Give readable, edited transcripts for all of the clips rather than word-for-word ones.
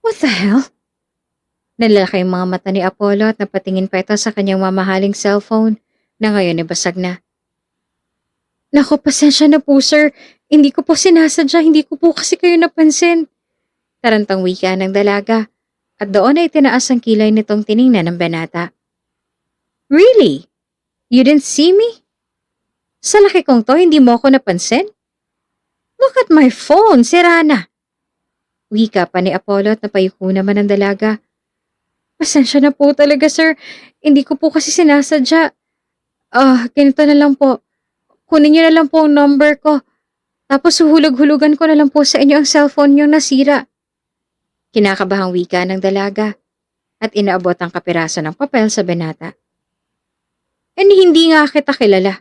What the hell? Nalalaki yung mga mata ni Apollo at napatingin pa ito sa kanyang mamahaling cellphone na ngayon ay basag na. Naku, pasensya na po sir. Hindi ko po sinasadya, hindi ko po kasi kayo napansin. Tarantang wika ng dalaga at doon ay tinaas ang kilay nitong tiningnan ng binata. Really? You didn't see me? Sa laki kong to, hindi mo ako napansin? Look at my phone, sira na. Wika pa ni Apollo at napayuko naman ang dalaga. Pasensya na po talaga sir, hindi ko po kasi sinasadya. Ganito na lang po. Kunin niyo na lang po ang number ko. Tapos huhulog-hulugan ko na lang po sa inyo ang cellphone niyong nasira. Kinakabahang wika ng dalaga at inaabot ang kapiraso ng papel sa binata. Hindi nga kita kilala.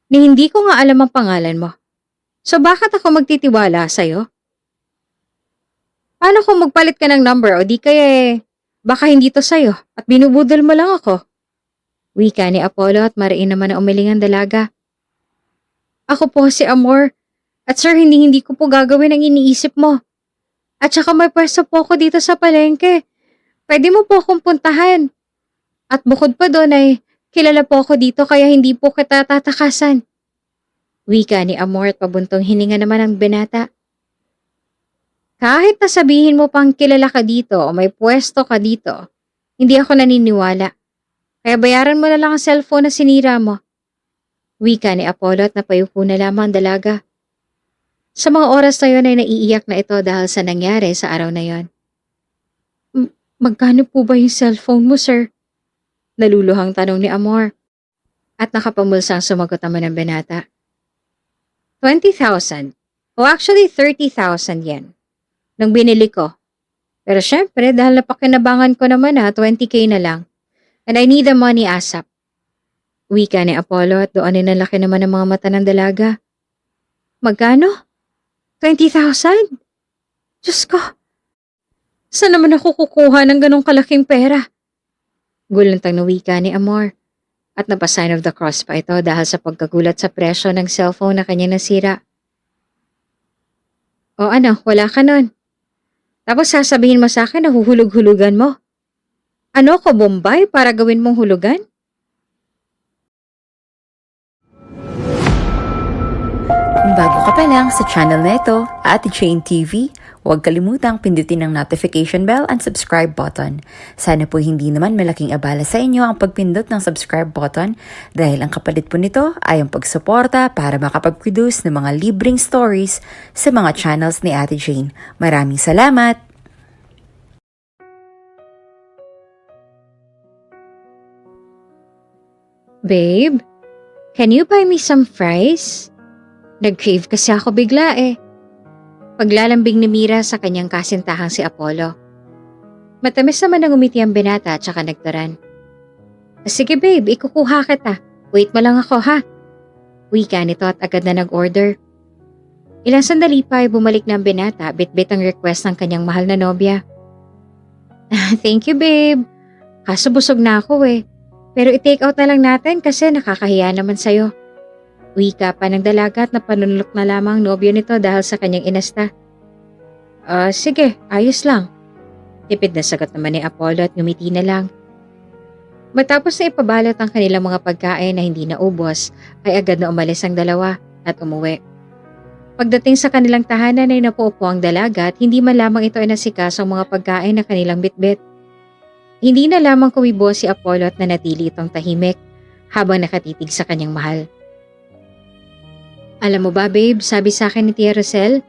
Hindi ko nga alam ang pangalan mo. So bakit ako magtitiwala sa'yo? Paano kung magpalit ka ng number o di kaya baka hindi to sa'yo at binubudol mo lang ako? Wika ni Apollo at mariin naman ang umilingan dalaga. Ako po si Amor at sir hindi ko po gagawin ang iniisip mo. At saka may pwesto po ako dito sa palengke. Pwede mo po akong puntahan. At bukod pa doon ay kilala po ako dito kaya hindi po kita tatakasan. Wika ni Amor at pabuntong hininga naman ang binata. Kahit nasabihin mo pang kilala ka dito o may pwesto ka dito, hindi ako naniniwala. Kaya bayaran mo na lang ang cellphone na sinira mo. Wika ni Apollo at napayuko na lamang ang dalaga. Sa mga oras na yun ay naiiyak na ito dahil sa nangyari sa araw na yon. Magkano po ba yung cellphone mo, sir? Naluluhang tanong ni Amor. At nakapamulsang sumagot naman ang binata. 20,000. O actually 30,000 yen. Nang binili ko. Pero syempre dahil napakinabangan ko naman 20k na lang. And I need the money ASAP. Wika ni Apollo at doon ay nalaki naman ang mga mata ng dalaga. Magkano? 20,000? Diyos ko. Saan naman ako kukuha ng ganong kalaking pera? Gulantang na wika ni Amor. At napasign of the cross pa ito dahil sa pagkagulat sa presyo ng cellphone na kanya nasira. O ano, wala ka nun. Tapos sasabihin mo sa akin na huhulog-hulugan mo. Ano ko, Bombay, para gawin mong hulugan? Kung bago ka pa lang sa channel na ito, Ate Jane TV, huwag kalimutang pindutin ang notification bell and subscribe button. Sana po hindi naman malaking abala sa inyo ang pagpindot ng subscribe button dahil ang kapalit po nito ay ang pagsuporta para makapag-produce ng mga libreng stories sa mga channels ni Ate Jane. Maraming salamat! Babe, can you buy me some fries? Nag-crave kasi ako bigla Paglalambing ni Mira sa kanyang kasintahang si Apollo. Matamis naman ang umiti ang binata at saka nagtaran. Sige babe, ikukuha kita. Wait mo lang ako ha. Wika nito at agad na nag-order. Ilang sandali pa ay bumalik na ang binata bit-bit ang request ng kanyang mahal na nobya. Thank you babe. Kaso busog na ako Pero i-take out na lang natin kasi nakakahiya naman sa'yo. Wika pa ng dalaga at napanunulok na lamang nobyo nito dahil sa kanyang inasta. Sige, ayos lang. Tipid na sagot naman ni Apollo at ngumiti na lang. Matapos na ipabalot ang kanilang mga pagkain na hindi naubos, ay agad na umalis ang dalawa at umuwi. Pagdating sa kanilang tahanan ay napaupo ang dalaga at hindi man lamang ito ay nasikaso ang mga pagkain na kanilang bitbit. Hindi na lamang kumibo si Apollo at nanatili itong tahimik habang nakatitig sa kanyang mahal. Alam mo ba babe, sabi sa akin ni Tia Rosel,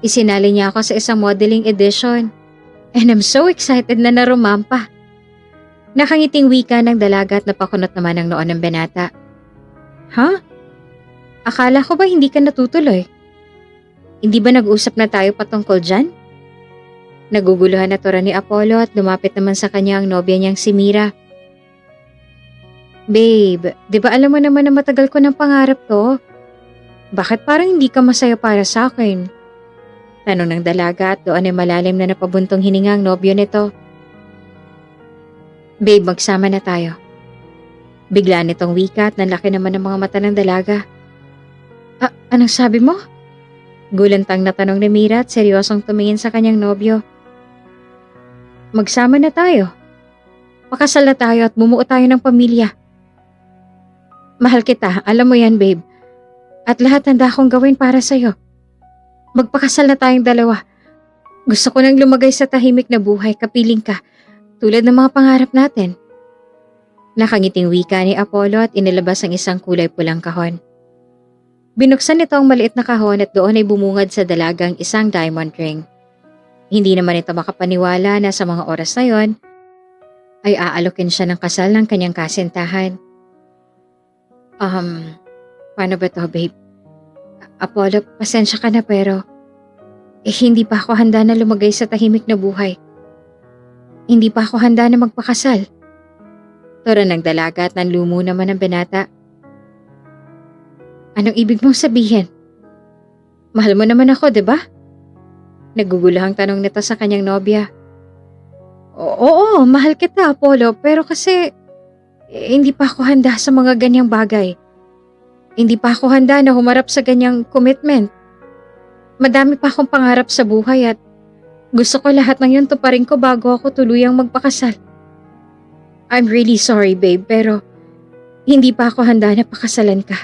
isinali niya ako sa isang modeling edition. And I'm so excited na narumampa. Nakangiting wika ng dalaga at napakunot naman ang noon ng binata. Ha? Akala ko ba hindi ka natutuloy? Hindi ba nag-usap na tayo patungkol dyan? Naguguluhan na tura ni Apollo at lumapit naman sa kanya ang nobya niyang si Mira. Babe, di ba alam mo naman na matagal ko ng pangarap to? Bakit parang hindi ka masaya para sa akin? Tanong ng dalaga at doon ay malalim na napabuntong hininga ang nobyo nito. Babe, magsama na tayo. Bigla nitong wika at nanlaki naman ng mga mata ng dalaga. Anong sabi mo? Gulantang na tanong ni Mira at seryosong tumingin sa kanyang nobyo. Magsama na tayo. Pakasal na tayo at bumuo tayo ng pamilya. Mahal kita, alam mo yan babe. At lahat handa akong gawin para sa'yo. Magpakasal na tayong dalawa. Gusto ko nang lumagay sa tahimik na buhay, kapiling ka, tulad ng mga pangarap natin. Nakangiting wika ni Apollo at inilabas ang isang kulay pulang kahon. Binuksan nito ang maliit na kahon at doon ay bumungad sa dalagang isang diamond ring. Hindi naman ito makapaniwala na sa mga oras na yon ay aalokin siya ng kasal ng kanyang kasintahan. Paano ba to babe? Apollo, pasensya ka na pero hindi pa ako handa na lumagay sa tahimik na buhay. Hindi pa ako handa na magpakasal. Turo ng dalaga at nanlumo naman ang binata. Anong ibig mong sabihin? Mahal mo naman ako, di ba? Naguguluhang tanong nito sa kanyang nobya. Oo, mahal kita, Apollo, pero kasi hindi pa ako handa sa mga ganyang bagay. Hindi pa ako handa na humarap sa ganyang commitment. Madami pa akong pangarap sa buhay at gusto ko lahat ng yun tuparin ko bago ako tuluyang magpakasal. I'm really sorry, babe, pero hindi pa ako handa na pakasalan ka.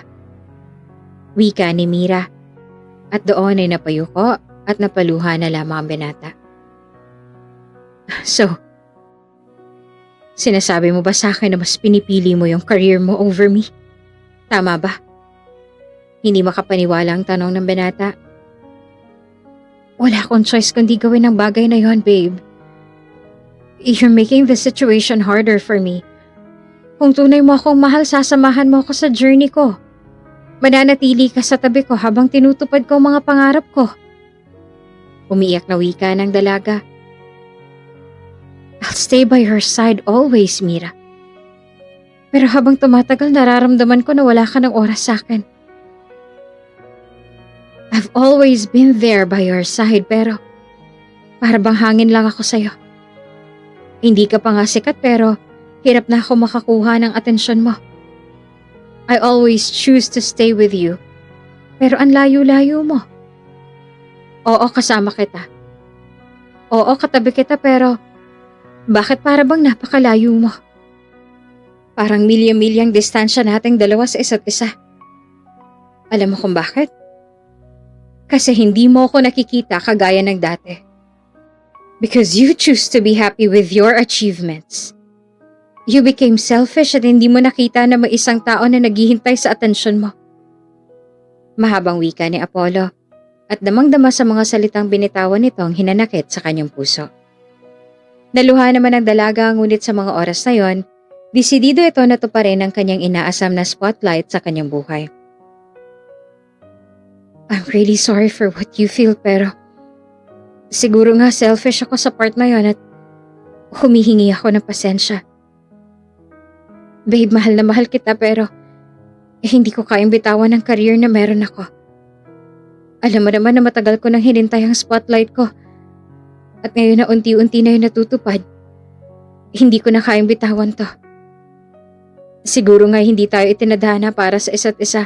Wika ni Mira. At doon ay napayuko at napaluha na lamang ang binata. So, sinasabi mo ba sa akin na mas pinipili mo yung career mo over me? Tama ba? Hindi makapaniwala ang tanong ng binata. Wala akong choice kundi gawin ang bagay na yon, babe. You're making the situation harder for me. Kung tunay mo akong mahal, sasamahan mo ako sa journey ko. Mananatili ka sa tabi ko habang tinutupad ko ang mga pangarap ko. Umiiyak na wika ng dalaga. I'll stay by your side always, Mira. Pero habang tumatagal, nararamdaman ko na wala ka ng oras sa akin. I've always been there by your side pero para bang hangin lang ako sa'yo. Hindi ka pa nga sikat pero hirap na ako makakuha ng atensyon mo. I always choose to stay with you pero ang layo-layo mo. Oo, kasama kita. Oo, katabi kita pero bakit para bang napakalayo mo? Parang milya-milyang distansya nating dalawa sa isa't isa. Alam mo kung bakit? Kasi hindi mo ako nakikita kagaya ng dati. Because you choose to be happy with your achievements. You became selfish at hindi mo nakita na may isang tao na naghihintay sa atensyon mo. Mahabang wika ni Apollo at damang-dama sa mga salitang binitawan nitong hinanakit sa kanyang puso. Naluha naman ang dalaga ngunit sa mga oras na yon, desidido ito na tuparin ang kanyang inaasam na spotlight sa kanyang buhay. I'm really sorry for what you feel pero siguro nga selfish ako sa part na yon at humihingi ako ng pasensya. Babe, mahal na mahal kita pero hindi ko kayang bitawan ang career na meron ako. Alam mo naman na matagal ko nang hinintay ang spotlight ko at ngayon na unti-unti na yun natutupad. Hindi ko na kayang bitawan to. Siguro nga hindi tayo itinadhana para sa isa't isa.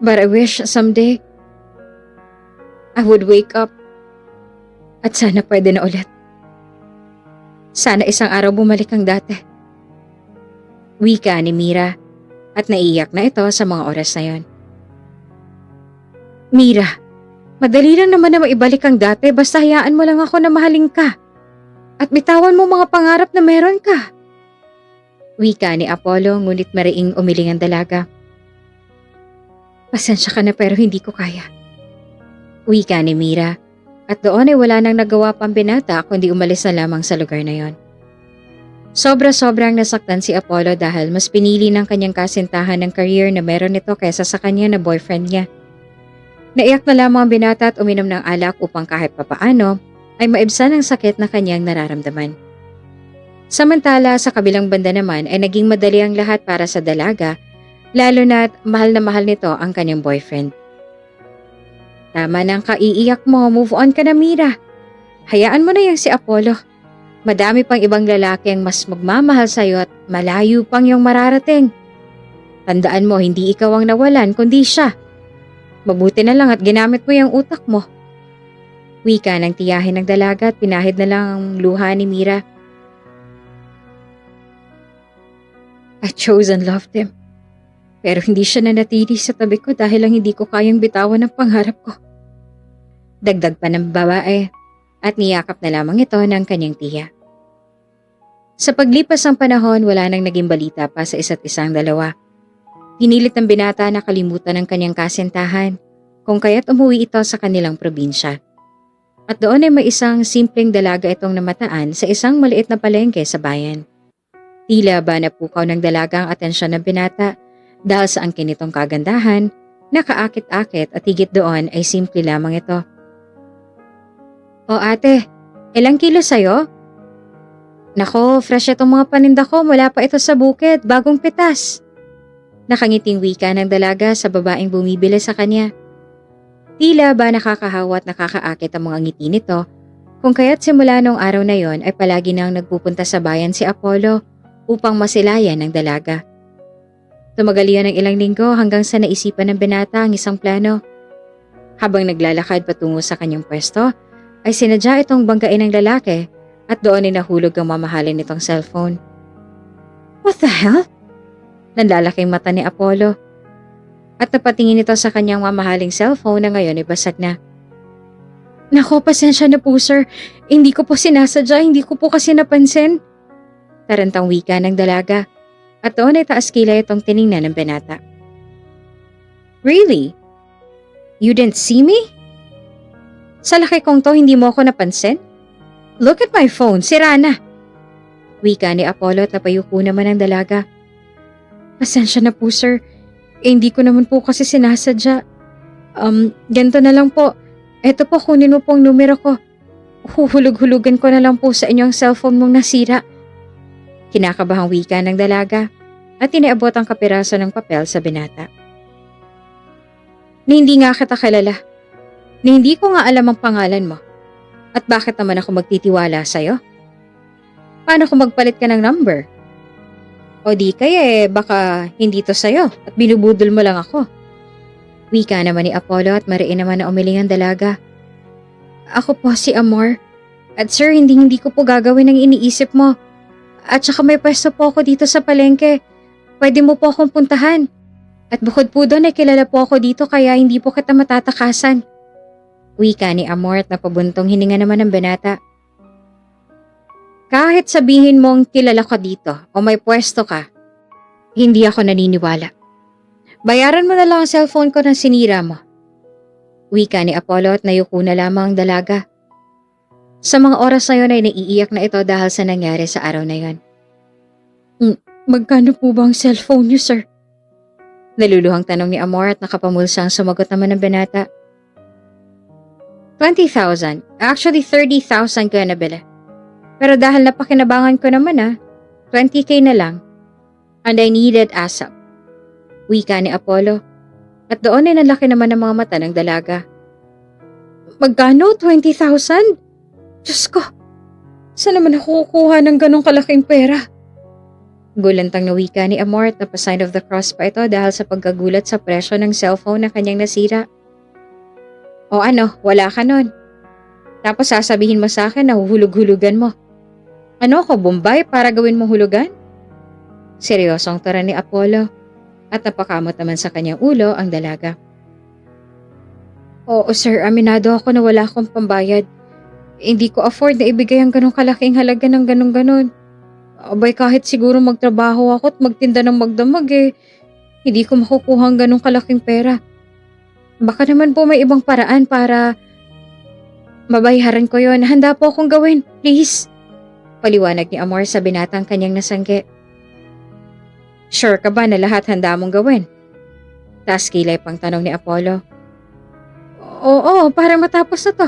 But I wish someday I would wake up at sana pwede na ulit. Sana isang araw bumalik ang dati. Wika ni Mira at naiyak na ito sa mga oras na yon. Mira, madali lang naman na maibalik ang dati basta hayaan mo lang ako na mahalin ka at bitawan mo mga pangarap na meron ka. Wika ni Apollo ngunit mariing umiling ang dalaga. Pasensya ka na pero hindi ko kaya. Wika ni Mira at doon ay wala nang nagawa pang binata kundi umalis na lamang sa lugar na yon. Sobra-sobrang nasaktan si Apollo dahil mas pinili ng kanyang kasintahan ng career na meron nito kaysa sa kanya na boyfriend niya. Naiyak na lamang ang binata at uminom ng alak upang kahit papaano ay maibsan ang sakit na kanyang nararamdaman. Samantala sa kabilang banda naman ay naging madali ang lahat para sa dalaga. Lalo na't mahal na mahal nito ang kanyang boyfriend. Tama nang kaiiyak mo, move on ka na Mira. Hayaan mo na yung si Apollo. Madami pang ibang lalaki ang mas magmamahal sa'yo at malayo pang yung mararating. Tandaan mo, hindi ikaw ang nawalan kundi siya. Mabuti na lang at ginamit mo yung utak mo. Wika ng tiyahin ng dalaga at pinahid na lang ang luha ni Mira. I chose and loved him. Pero hindi siya nanatili sa tabi ko dahil lang hindi ko kayang bitawan ang pangarap ko. Dagdag pa ng babae at niyakap na lamang ito ng kanyang tiya. Sa paglipas ng panahon, wala nang naging balita pa sa isa't isang dalawa. Pinilit ng binata na kalimutan ang kanyang kasintahan kung kaya't umuwi ito sa kanilang probinsya. At doon ay may isang simpleng dalaga itong namataan sa isang maliit na palengke sa bayan. Tila ba napukaw ng dalaga ang atensyon ng binata dahil sa angkin nitong kagandahan, nakaakit-akit at higit doon ay simple lamang ito. O ate, ilang kilo sa'yo? Nako, fresh itong mga paninda ko mula pa ito sa bukid, bagong pitas. Nakangiting wika ng dalaga sa babaeng bumibili sa kanya. Tila ba nakakahawa at nakakaakit ang mga ngiti nito kung kaya't simula noong araw na yon ay palagi nang nagpupunta sa bayan si Apollo upang masilayan ng dalaga. Tumagal yun ng ilang linggo hanggang sa naisipan ng binata ang isang plano. Habang naglalakad patungo sa kanyang pwesto, ay sinadya itong banggain ng lalaki at doon ay nahulog ang mamahalin nitong cellphone. What the hell? Nanlalaking mata ni Apollo. At napatingin ito sa kanyang mamahaling cellphone na ngayon ay basag na. Nako, pasensya na po sir. Hindi ko po sinasadya, hindi ko po kasi napansin. Tarantang wika ng dalaga. At doon ay taas kilay itong tiningnan ng binata. Really? You didn't see me? Sa laki kong to, hindi mo ako napansin? Look at my phone, sira na. Wika ni Apollo at napayuko naman ang dalaga. Pasensya na po sir. Hindi ko naman po kasi sinasadya. Ganito na lang po. Eto po, kunin mo po ang numero ko. Huhulog-hulugan ko na lang po sa inyong cellphone mong nasira. Kinakabahang wika ng dalaga at iniabot ang kapiraso ng papel sa binata. Na hindi nga kita kilala. Na hindi ko nga alam ang pangalan mo. At bakit naman ako magtitiwala sa'yo? Paano kung magpalit ka ng number? O di kaya baka hindi to sa'yo at binubudol mo lang ako. Wika naman ni Apollo at mariin naman na umiling ang dalaga. Ako po si Amor. At sir, hindi ko po gagawin ang iniisip mo. At saka may pwesto po ako dito sa palengke. Pwede mo po akong puntahan. At bukod po doon ay kilala po ako dito kaya hindi po kita matatakasan. Wika ni Amor at napabuntong hininga naman ng binata. Kahit sabihin mong kilala ka dito o may pwesto ka, hindi ako naniniwala. Bayaran mo na lang ang cellphone ko na sinira mo. Wika ni Apollo at nayuko na lamang ang dalaga. Sa mga oras na yun ay naiiyak na ito dahil sa nangyari sa araw na yun. Magkano po ba ang cellphone niyo, sir? Naluluhang tanong ni Amor at nakapamulsang sumagot naman ng binata. 20,000. Actually, 30,000 ko na nabili. Pero dahil napakinabangan ko naman 20K na lang. And I needed ASAP. Wika ni Apollo. At doon ay nalaki naman ang mga mata ng dalaga. Magkano? 20,000? Diyos ko, saan naman ako kukuha ng ganong kalaking pera? Gulantang na wika ni Amor at napasign of the cross pa ito dahil sa pagkagulat sa presyo ng cellphone na kanyang nasira. O ano, wala ka nun. Tapos sasabihin mo sa akin na huhulog-hulugan mo. Ano ako, Bombay para gawin mong hulugan? Seryosong tara ni Apollo at napakamot naman sa kanyang ulo ang dalaga. Oo sir, aminado ako na wala akong pambayad. Hindi ko afford na ibigay ang ganong kalaking halaga ng ganon-ganon. Abay kahit siguro magtrabaho ako at magtinda ng magdamag hindi ko makukuha ang ganong kalaking pera. Baka naman po may ibang paraan para mabayaran ko yon. Handa po akong gawin, please. Paliwanag ni Amor sa binatang kanyang nasangge. Sure ka ba na lahat handa mong gawin? Taas kilay pang tanong ni Apollo. Oo, para matapos na to.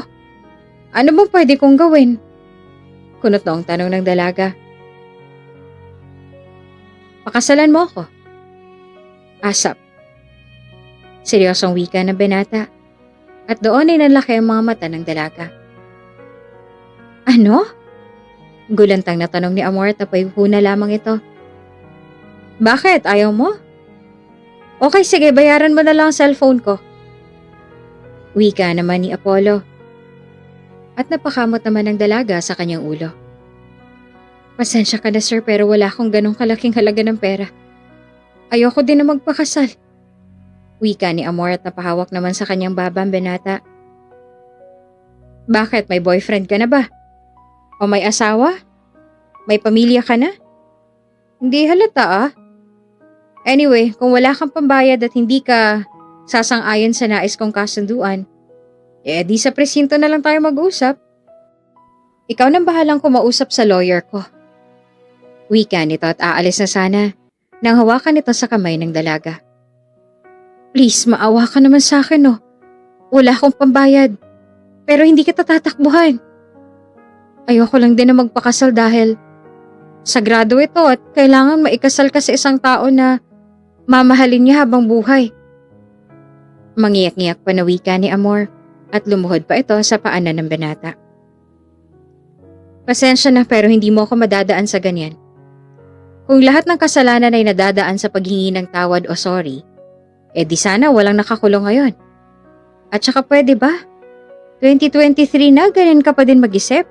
Ano bang pwede kong gawin? Kunot na ang tanong ng dalaga. Pakasalan mo ako. Asap. Seryosong wika ng binata. At doon ay nanlaki ang mga mata ng dalaga. Ano? Gulantang na tanong ni Amor at napayuko na lamang ito. Bakit? Ayaw mo? Okay, sige, bayaran mo na lang ang cellphone ko. Wika naman ni Apollo. at napakamot naman ng dalaga sa kanyang ulo. Pasensya ka na sir pero wala akong ganong kalaking halaga ng pera. Ayoko din na magpakasal. Wika ni Amor at napahawak naman sa kanyang baba ang binata. Bakit? May boyfriend ka na ba? O may asawa? May pamilya ka na? Hindi halata ah. Anyway, kung wala kang pambayad at hindi ka sasang-ayon sa nais kong kasunduan, di sa presinto na lang tayo mag-usap. Ikaw nang bahalang kumausap sa lawyer ko. Wika nito at aalis na sana nang hawakan nito sa kamay ng dalaga. Please, maawa ka naman sa akin oh. Wala akong pambayad. Pero hindi kita tatakbuhan. Ayoko lang din na magpakasal dahil sagrado ito at kailangan maikasal ka sa isang tao na mamahalin niya habang buhay. Mangiyak-ngiyak pa na wika ni Amor at lumuhod pa ito sa paanan ng binata. Pasensya na pero hindi mo ako madadaan sa ganyan. Kung lahat ng kasalanan ay nadadaan sa paghingi ng tawad o sorry, di sana walang nakakulong ngayon. At saka pwede ba? 2023 na ganyan ka pa din mag-isip?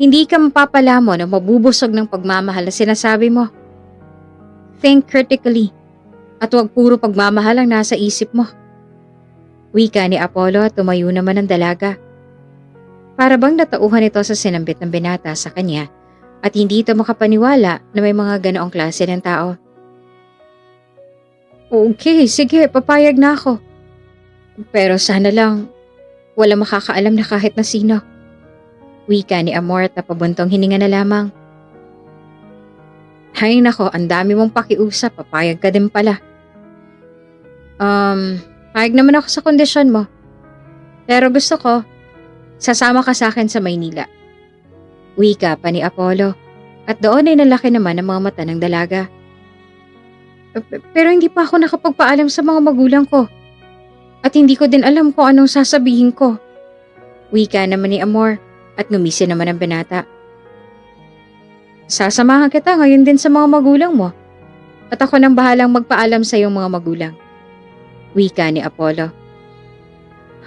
Hindi ka mapapalamon o mabubusog ng pagmamahal na sinasabi mo. Think critically at huwag puro pagmamahal ang nasa isip mo. Wika ni Apollo at tumayo naman ang dalaga. Para bang natauhan ito sa sinambit ng binata sa kanya at hindi ito makapaniwala na may mga ganoong klase ng tao. Okay, sige, papayag na ako. Pero sana lang wala makakaalam na kahit na sino. Wika ni Amor at napabuntong hininga na lamang. Hay nako, ang dami mong pakiusap, papayag ka din pala. Payag naman ako sa kondisyon mo. Pero gusto ko, sasama ka sa akin sa Maynila. Wika pa ni Apollo at doon ay nalaki naman ang mga mata ng dalaga. Pero hindi pa ako nakapagpaalam sa mga magulang ko. At hindi ko din alam kung anong sasabihin ko. Wika naman ni Amor at ngumisi naman ang binata. Sasamahan kita ngayon din sa mga magulang mo. At ako nang bahalang magpaalam sa iyong mga magulang. Wika ni Apollo.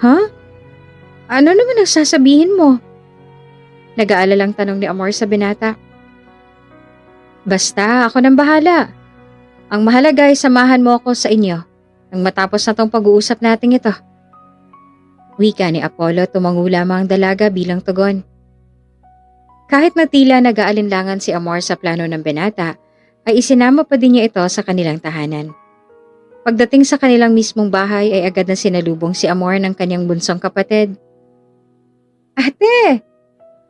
Ha? Ano naman ang sasabihin mo? Nag-aalalang tanong ni Amor sa binata. Basta, ako nang bahala. Ang mahalaga ay samahan mo ako sa inyo nang matapos na tong pag-uusap natin ito. Wika ni Apollo tumango lamang ang dalaga bilang tugon. Kahit na tila nag-aalinlangan si Amor sa plano ng binata, ay isinama pa din niya ito sa kanilang tahanan. Pagdating sa kanilang mismong bahay ay agad na sinalubong si Amor ng kanyang bunsong kapatid. Ate!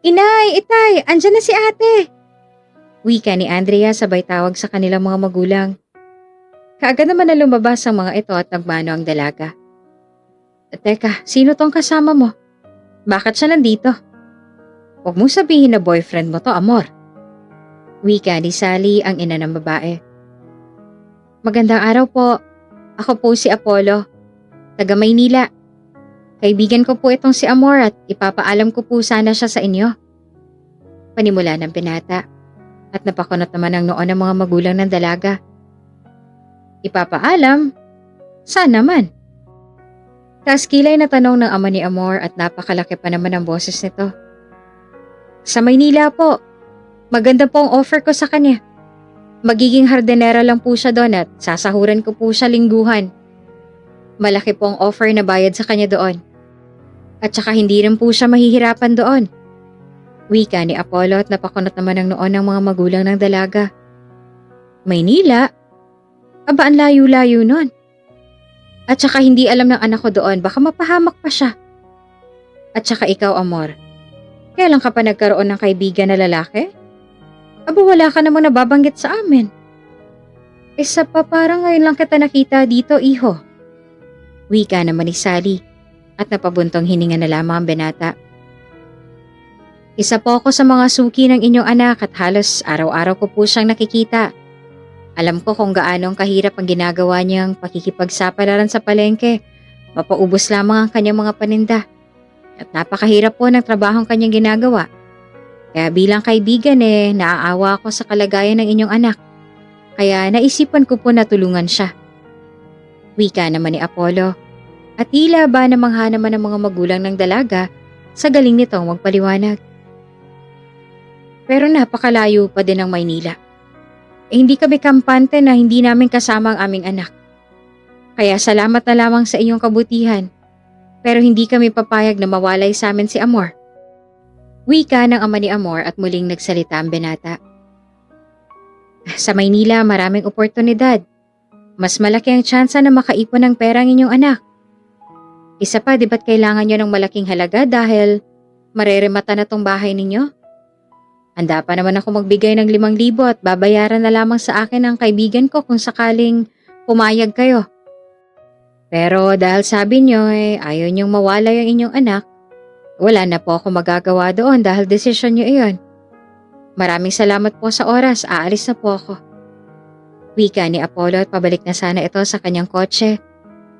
Inay! Itay! Andyan na si ate! Wika ni Andrea sabay tawag sa kanilang mga magulang. Kaagad naman na lumabas ang mga ito at nagmano ang dalaga. Teka, sino tong kasama mo? Bakit siya nandito? Huwag mong sabihin na boyfriend mo to, Amor. Wika ni Sally ang ina ng babae. Magandang araw po. Ako po si Apollo, taga Maynila. Kaibigan ko po itong si Amor at ipapaalam ko po sana siya sa inyo. Panimula ng binata at napakunot naman ang noon ng mga magulang ng dalaga. Ipapaalam? Saan naman? Taas kilay na tanong ng ama ni Amor at napakalaki pa naman ang boses nito. Sa Maynila po. Maganda po ang offer ko sa kanya. Magiging hardenera lang po siya doon at sasahuran ko po siya lingguhan. Malaki po ang offer na bayad sa kanya doon. At saka hindi rin po siya mahihirapan doon. Wika ni Apollo at napakunot naman ang noon ng mga magulang ng dalaga. Maynila? Aba, ang layo-layo nun. At saka hindi alam ng anak ko doon, baka mapahamak pa siya. At saka ikaw, Amor, kailan ka pa nagkaroon ng kaibigan na lalaki? Aba, wala ka namang nababanggit sa amin. Isa pa parang ngayon lang kita nakita dito, iho. Wika naman ni Sally at napabuntong hininga na lamang ang binata. Isa po ako sa mga suki ng inyong anak at halos araw-araw ko po siyang nakikita. Alam ko kung gaano kahirap ang ginagawa niyang pakikipagsapalaran sa palengke. Mapaubos lamang ang kanyang mga paninda. At napakahirap po ng trabahong kanyang ginagawa. Kaya bilang kaibigan naaawa ako sa kalagayan ng inyong anak. Kaya naisipan ko po na tulungan siya. Wika naman ni Apollo. At tila ba namangha naman ng mga magulang ng dalaga sa galing nitong magpaliwanag. Pero napakalayo pa din ng Maynila. Hindi kami kampante na hindi namin kasama ang aming anak. Kaya salamat na lamang sa inyong kabutihan, pero hindi kami papayag na mawalay sa amin si Amor. Wika ng ama ni Amor at muling nagsalita ang binata. Sa Maynila maraming oportunidad. Mas malaki ang tsansa na makaipon ng pera ang inyong anak. Isa pa, di ba't kailangan nyo ng malaking halaga dahil mareremata na tong bahay ninyo? Handa pa naman ako magbigay ng 5,000 at babayaran na lamang sa akin ang kaibigan ko kung sakaling pumayag kayo. Pero dahil sabi nyo ayaw nyong mawalay ang inyong anak, wala na po ako magagawa doon dahil desisyon nyo iyon. Maraming salamat po sa oras, aalis na po ako. Wika ni Apollo at pabalik na sana ito sa kanyang kotse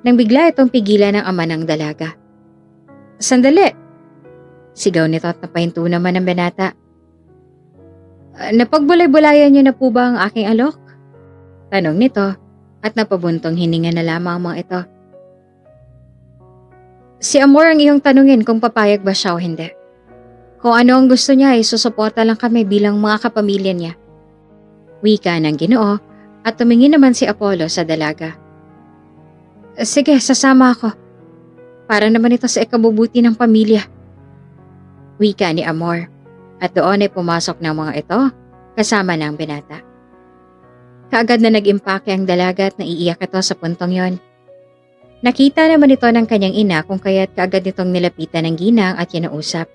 nang bigla itong pigilan ng ama ng dalaga. Sandali! Sigaw nito at napahinto naman ang binata. Napagbulay-bulayan niyo na po ba ang aking alok? Tanong nito at napabuntong hininga na lamang ang mga ito. Si Amor ang iyong tanungin kung papayag ba siya o hindi. Kung ano ang gusto niya ay susuporta lang kami bilang mga kapamilya niya. Wika ng Ginoo at tumingin naman si Apollo sa dalaga. Sige, sasama ako. Para naman ito sa ikabubuti ng pamilya. Wika ni Amor. At doon ay pumasok ng mga ito kasama ng binata. Kaagad na nag-impake ang dalaga at naiiyak ito sa puntong yon. Nakita naman ito ng kanyang ina kung kaya't kaagad nitong nilapitan ng ginang at kinausap.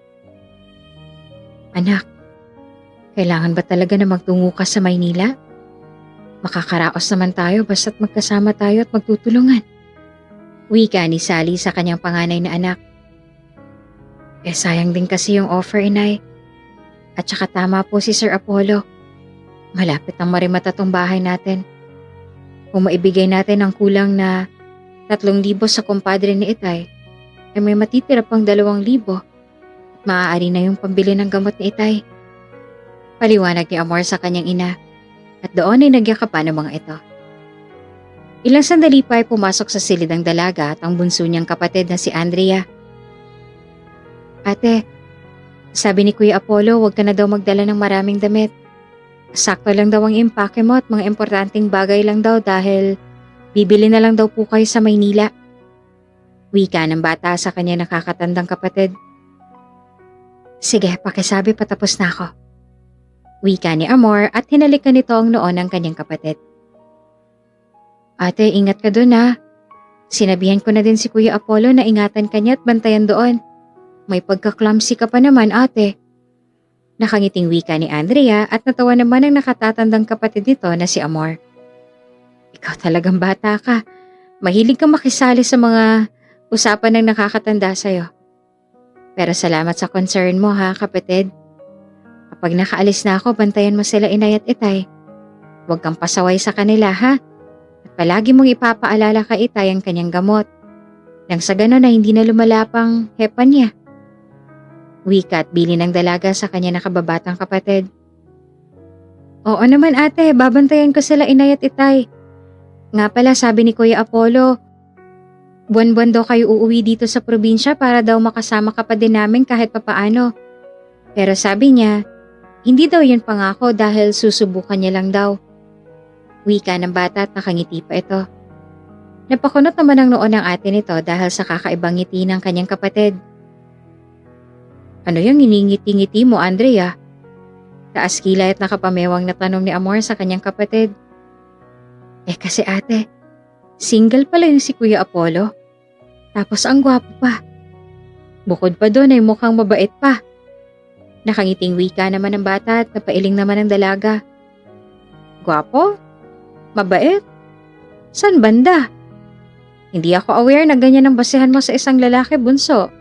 Anak, kailangan ba talaga na magtungo ka sa Maynila? Makakaraos naman tayo basta't magkasama tayo at magtutulungan. Wika ni Sally sa kanyang panganay na anak. Sayang din kasi yung offer, inay. At saka tama po si Sir Apollo. Malapit ang marimata tong bahay natin. Kung maibigay natin ang kulang na 3,000 sa kumpadre ni Itay, ay may matitira pang 2,000 at maaari na yung pambili ng gamot ni Itay. Paliwanag ni Amor sa kanyang ina at doon ay nagyakapan ng mga ito. Ilang sandali pa ay pumasok sa silid ang dalaga at ang bunso niyang kapatid na si Andrea. Ate, sabi ni Kuya Apollo, huwag ka na daw magdala ng maraming damit. Sakto lang daw ang impake mo at mga importanteng bagay lang daw dahil bibili na lang daw po kayo sa Maynila. Wika ng bata sa kanya nakakatandang kapatid. Sige, pakisabi patapos na ako. Wika ni Amor at hinalikan nito ang noon ng kanyang kapatid. Ate, ingat ka doon ha. Sinabihan ko na din si Kuya Apollo na ingatan ka niya at bantayan doon. May pagka-clumsy ka pa naman, ate. Nakangiting wika ni Andrea at natawa naman ang nakatatandang kapatid nito na si Amor. Ikaw talagang bata ka. Mahilig kang makisali sa mga usapan ng nakakatanda sa'yo. Pero salamat sa concern mo ha, kapatid. Kapag nakaalis na ako, bantayan mo sila inay at itay. Huwag kang pasaway sa kanila ha. At palagi mong ipapaalala kay itay ang kanyang gamot. Nang sa ganon na hindi na lumalapang hepan niya. Wika at bili ng dalaga sa kanya nakababatang kapatid. Oo naman ate, babantayan ko sila inay at itay. Nga pala sabi ni Kuya Apollo, buwan-buwan daw kayo uuwi dito sa probinsya para daw makasama ka pa din namin kahit papaano. Pero sabi niya, hindi daw yun pangako dahil susubukan niya lang daw. Wika ng bata at nakangiti pa ito. Napakunot naman ang noon ng ate nito dahil sa kakaibang ngiti ng kanyang kapatid. Ano yung iningiti-ngiti mo, Andrea? Taas kilay at nakapamewang na tanong ni Amor sa kanyang kapatid. Kasi ate, single pala yung si Kuya Apollo. Tapos ang gwapo pa. Bukod pa doon ay mukhang mabait pa. Nakangiting wika naman ng bata at napailing naman ng dalaga. Gwapo? Mabait? San banda? Hindi ako aware na ganyan ang basehan mo sa isang lalaki, bunso.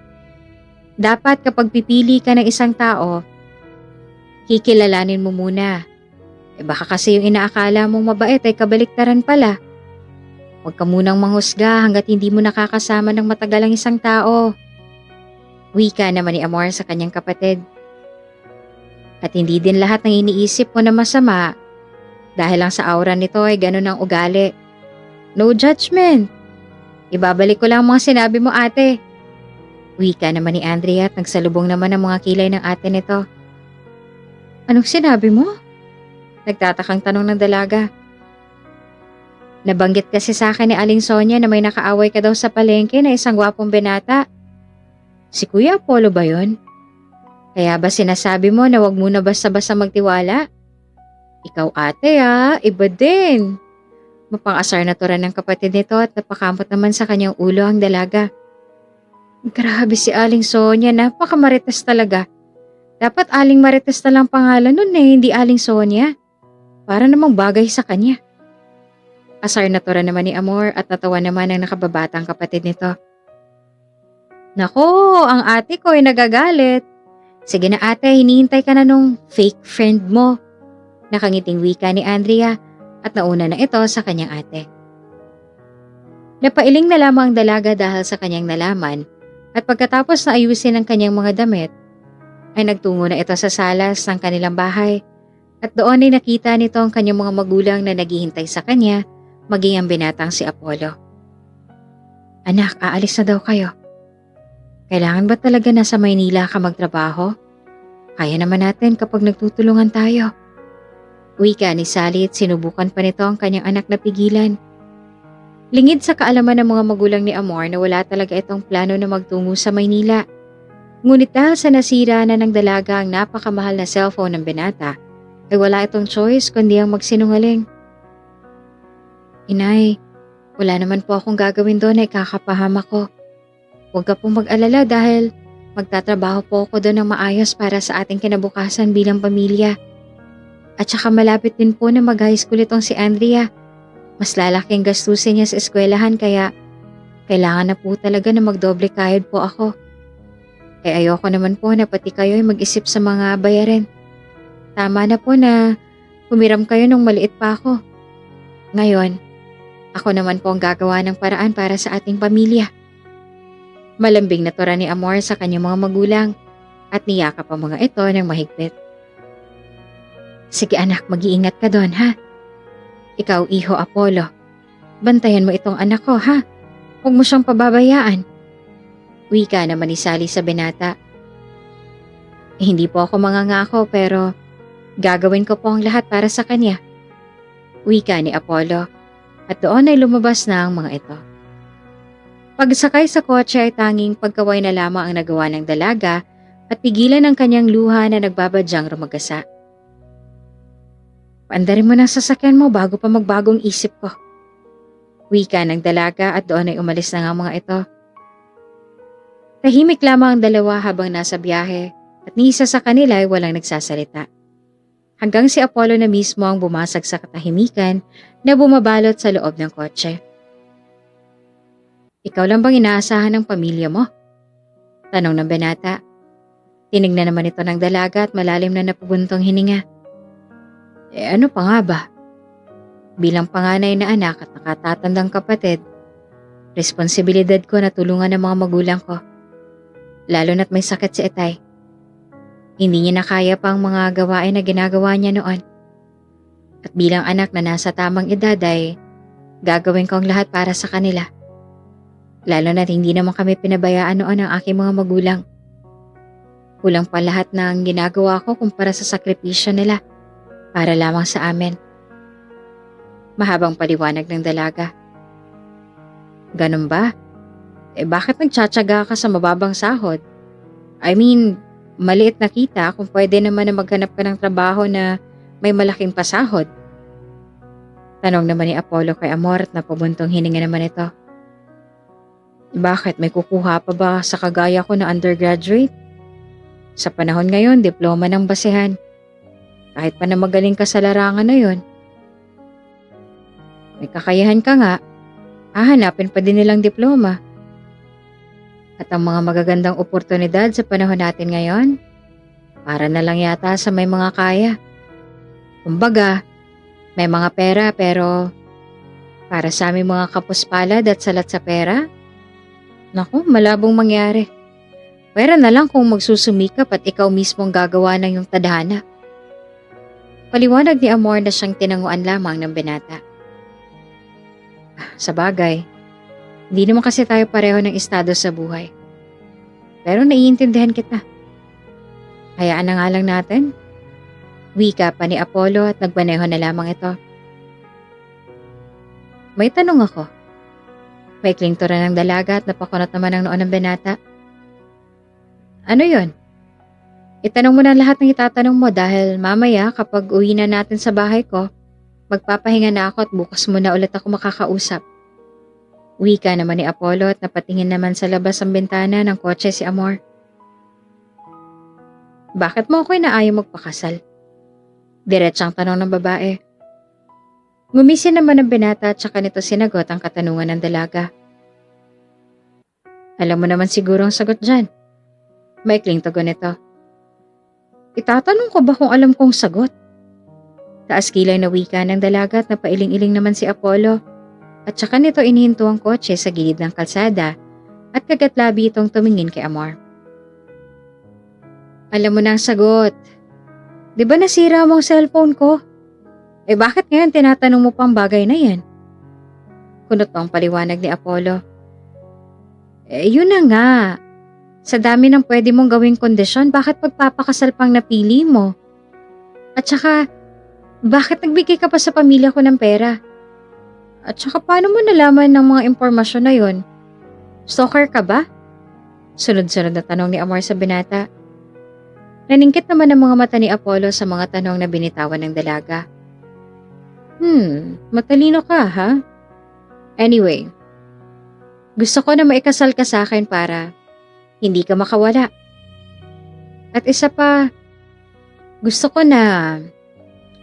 Dapat kapag pipili ka ng isang tao, kikilalanin mo muna. Baka kasi yung inaakala mong mabait ay kabaliktaran pala. Huwag ka munang manghusga hanggat hindi mo nakakasama ng matagal ang isang tao. Wika naman ni Amor sa kanyang kapatid. At hindi din lahat ng iniisip mo na masama dahil lang sa aura nito ay ganun ang ugali. No judgment. Ibabalik ko lang mga sinabi mo ate. Wika naman ni Andrea at nagsalubong naman ang mga kilay ng ate nito. Anong sinabi mo? Nagtatakang tanong ng dalaga. Nabanggit kasi sa akin ni Aling Sonia na may nakaaway ka daw sa palengke na isang gwapong binata. Si Kuya Apollo ba yun? Kaya ba sinasabi mo na wag muna basta-basta magtiwala? Ikaw ate iba din. Mapang-asar na turan ng kapatid nito at napakamot naman sa kanyang ulo ang dalaga. Grabe si Aling Sonia, napakamarites talaga. Dapat Aling Marites na lang pangalan nun hindi Aling Sonia. Para namang bagay sa kanya. Asar na turan naman ni Amor at natawa naman ang nakababatang kapatid nito. Nako, ang ate ko ay nagagalit. Sige na ate, hinihintay ka na nung fake friend mo. Nakangiting wika ni Andrea at nauna na ito sa kanyang ate. Napailing na lamang ang dalaga dahil sa kanyang nalaman at pagkatapos na ayusin ang kanyang mga damit, ay nagtungo na ito sa salas ng kanilang bahay at doon ay nakita nito ang kanyang mga magulang na naghihintay sa kanya, maging ang binatang si Apollo. Anak, aalis na daw kayo. Kailangan ba talaga nasa Maynila ka magtrabaho? Kaya naman natin kapag nagtutulungan tayo. Wika ni Sally at sinubukan pa nito ang kanyang anak na pigilan. Lingid sa kaalaman ng mga magulang ni Amor na wala talaga itong plano na magtungo sa Maynila. Ngunit dahil sa nasira na ng dalaga ang napakamahal na cellphone ng binata, ay wala itong choice kundi ang magsinungaling. Inay, wala naman po akong gagawin doon ay kakapahama ko. Huwag ka pong mag-alala dahil magtatrabaho po ako doon ng maayos para sa ating kinabukasan bilang pamilya. At saka malapit din po na mag-high school itong si Andrea. Mas lalaki ang gastusin niya sa eskwelahan kaya kailangan na po talaga na magdoble kayod po ako. Kaya ayoko naman po na pati kayo ay mag-isip sa mga bayarin. Tama na po na humiram kayo nung maliit pa ako. Ngayon, ako naman po ang gagawa ng paraan para sa ating pamilya. Malambing na tura ni Amor sa kanyang mga magulang at niyakap ang mga ito ng mahigpit. Sige anak, mag-iingat ka doon ha. Ikaw, iho Apollo. Bantayan mo itong anak ko ha. Huwag mo siyang pababayaan. Wika naman ni Sally sa binata. Hindi po ako mangangako pero gagawin ko po ang lahat para sa kanya. Wika ni Apollo at doon ay lumabas na ang mga ito. Pagsakay sa kotse ay tanging pagkaway na lamang ang nagawa ng dalaga at pigilan ang kanyang luha na nagbabadyang rumagasa. Paandarin mo ng sasakyan mo bago pa magbagong isip ko. Wika ng dalaga at doon ay umalis na nga ang mga ito. Tahimik lamang ang dalawa habang nasa biyahe at ni isa sa kanila ay walang nagsasalita. Hanggang si Apollo na mismo ang bumasag sa katahimikan na bumabalot sa loob ng kotse. Ikaw lang bang inaasahan ng pamilya mo? Tanong ng binata. Tinignan naman ito ng dalaga at malalim na napubuntong hininga. Ano pa nga ba? Bilang panganay na anak at nakatatandang kapatid, responsibilidad ko na tulungan ang mga magulang ko. Lalo na't may sakit si Itay. Hindi niya na kaya pang mga gawain na ginagawa niya noon. At bilang anak na nasa tamang edad ay gagawin ko ang lahat para sa kanila. Lalo na't hindi naman kami pinabayaan noon ng aking mga magulang. Kulang pa lahat ng ginagawa ko kumpara sa sakripisyo nila para lamang sa amin. Mahabang paliwanag ng dalaga. Ganun ba? Bakit nagtsatsaga ka sa mababang sahod? I mean, maliit na kita kung pwede naman na maghanap ka ng trabaho na may malaking pasahod. Tanong naman ni Apollo kay Amor at napabuntong hininga naman ito. Bakit may kukuha pa ba sa kagaya ko na undergraduate? Sa panahon ngayon, diploma ng basehan. Kahit pa na magaling ka sa larangan na yon. May kakayahan ka nga, hahanapin pa din nilang diploma. At ang mga magagandang oportunidad sa panahon natin ngayon, para na lang yata sa may mga kaya. Kumbaga, may mga pera pero para sa aming mga kapuspalad at salat sa pera, naku, malabong mangyari. Pera na lang kung magsusumikap at ikaw mismo ang gagawa ng iyong tadhana. Paliwanag ni Amor na siyang tinanguan lamang ng binata. Sa bagay, hindi naman kasi tayo pareho ng estado sa buhay. Pero naiintindihan kita. Hayaan na nga lang natin. Wika pa ni Apollo at nagmaneho na lamang ito. May tanong ako. Maikling tura ng dalaga at napakunot naman ang noon ng binata. Ano yon? Itanong mo na lahat ng itatanong mo dahil mamaya kapag uwi na natin sa bahay ko, magpapahinga na ako at bukas mo na ulit ako makakausap. Wika naman ni Apollo at napatingin naman sa labas ang bintana ng kotse si Amor. Bakit mo ako inaayaw magpakasal? Diretsang tanong ng babae. Ngumisi naman ang binata at saka nito sinagot ang katanungan ng dalaga. Alam mo naman siguro ang sagot dyan. Maikling tugon nito. Itatanong ko ba kung alam kong sagot? Taas kilay na wika ng dalaga at napailing-iling naman si Apollo. At saka nito inihinto ang kotse sa gilid ng kalsada at kagatlabi itong tumingin kay Amor. Alam mo na ang sagot. Di ba nasira mo ang cellphone ko? Eh bakit ngayon tinatanong mo pang bagay na yan? Kunot ang paliwanag ni Apollo. Eh yun na nga. Sa dami ng pwede mong gawing kondisyon, bakit pagpapakasal pang napili mo? At saka, bakit nagbigay ka pa sa pamilya ko ng pera? At saka paano mo nalaman ng mga impormasyon na yon? Stalker ka ba? Sunod-sunod na tanong ni Amor sa binata. Naningkit naman ang mga mata ni Apollo sa mga tanong na binitawan ng dalaga. Matalino ka ha? Anyway, gusto ko na maikasal ka sa akin para hindi ka makawala. At isa pa, gusto ko na,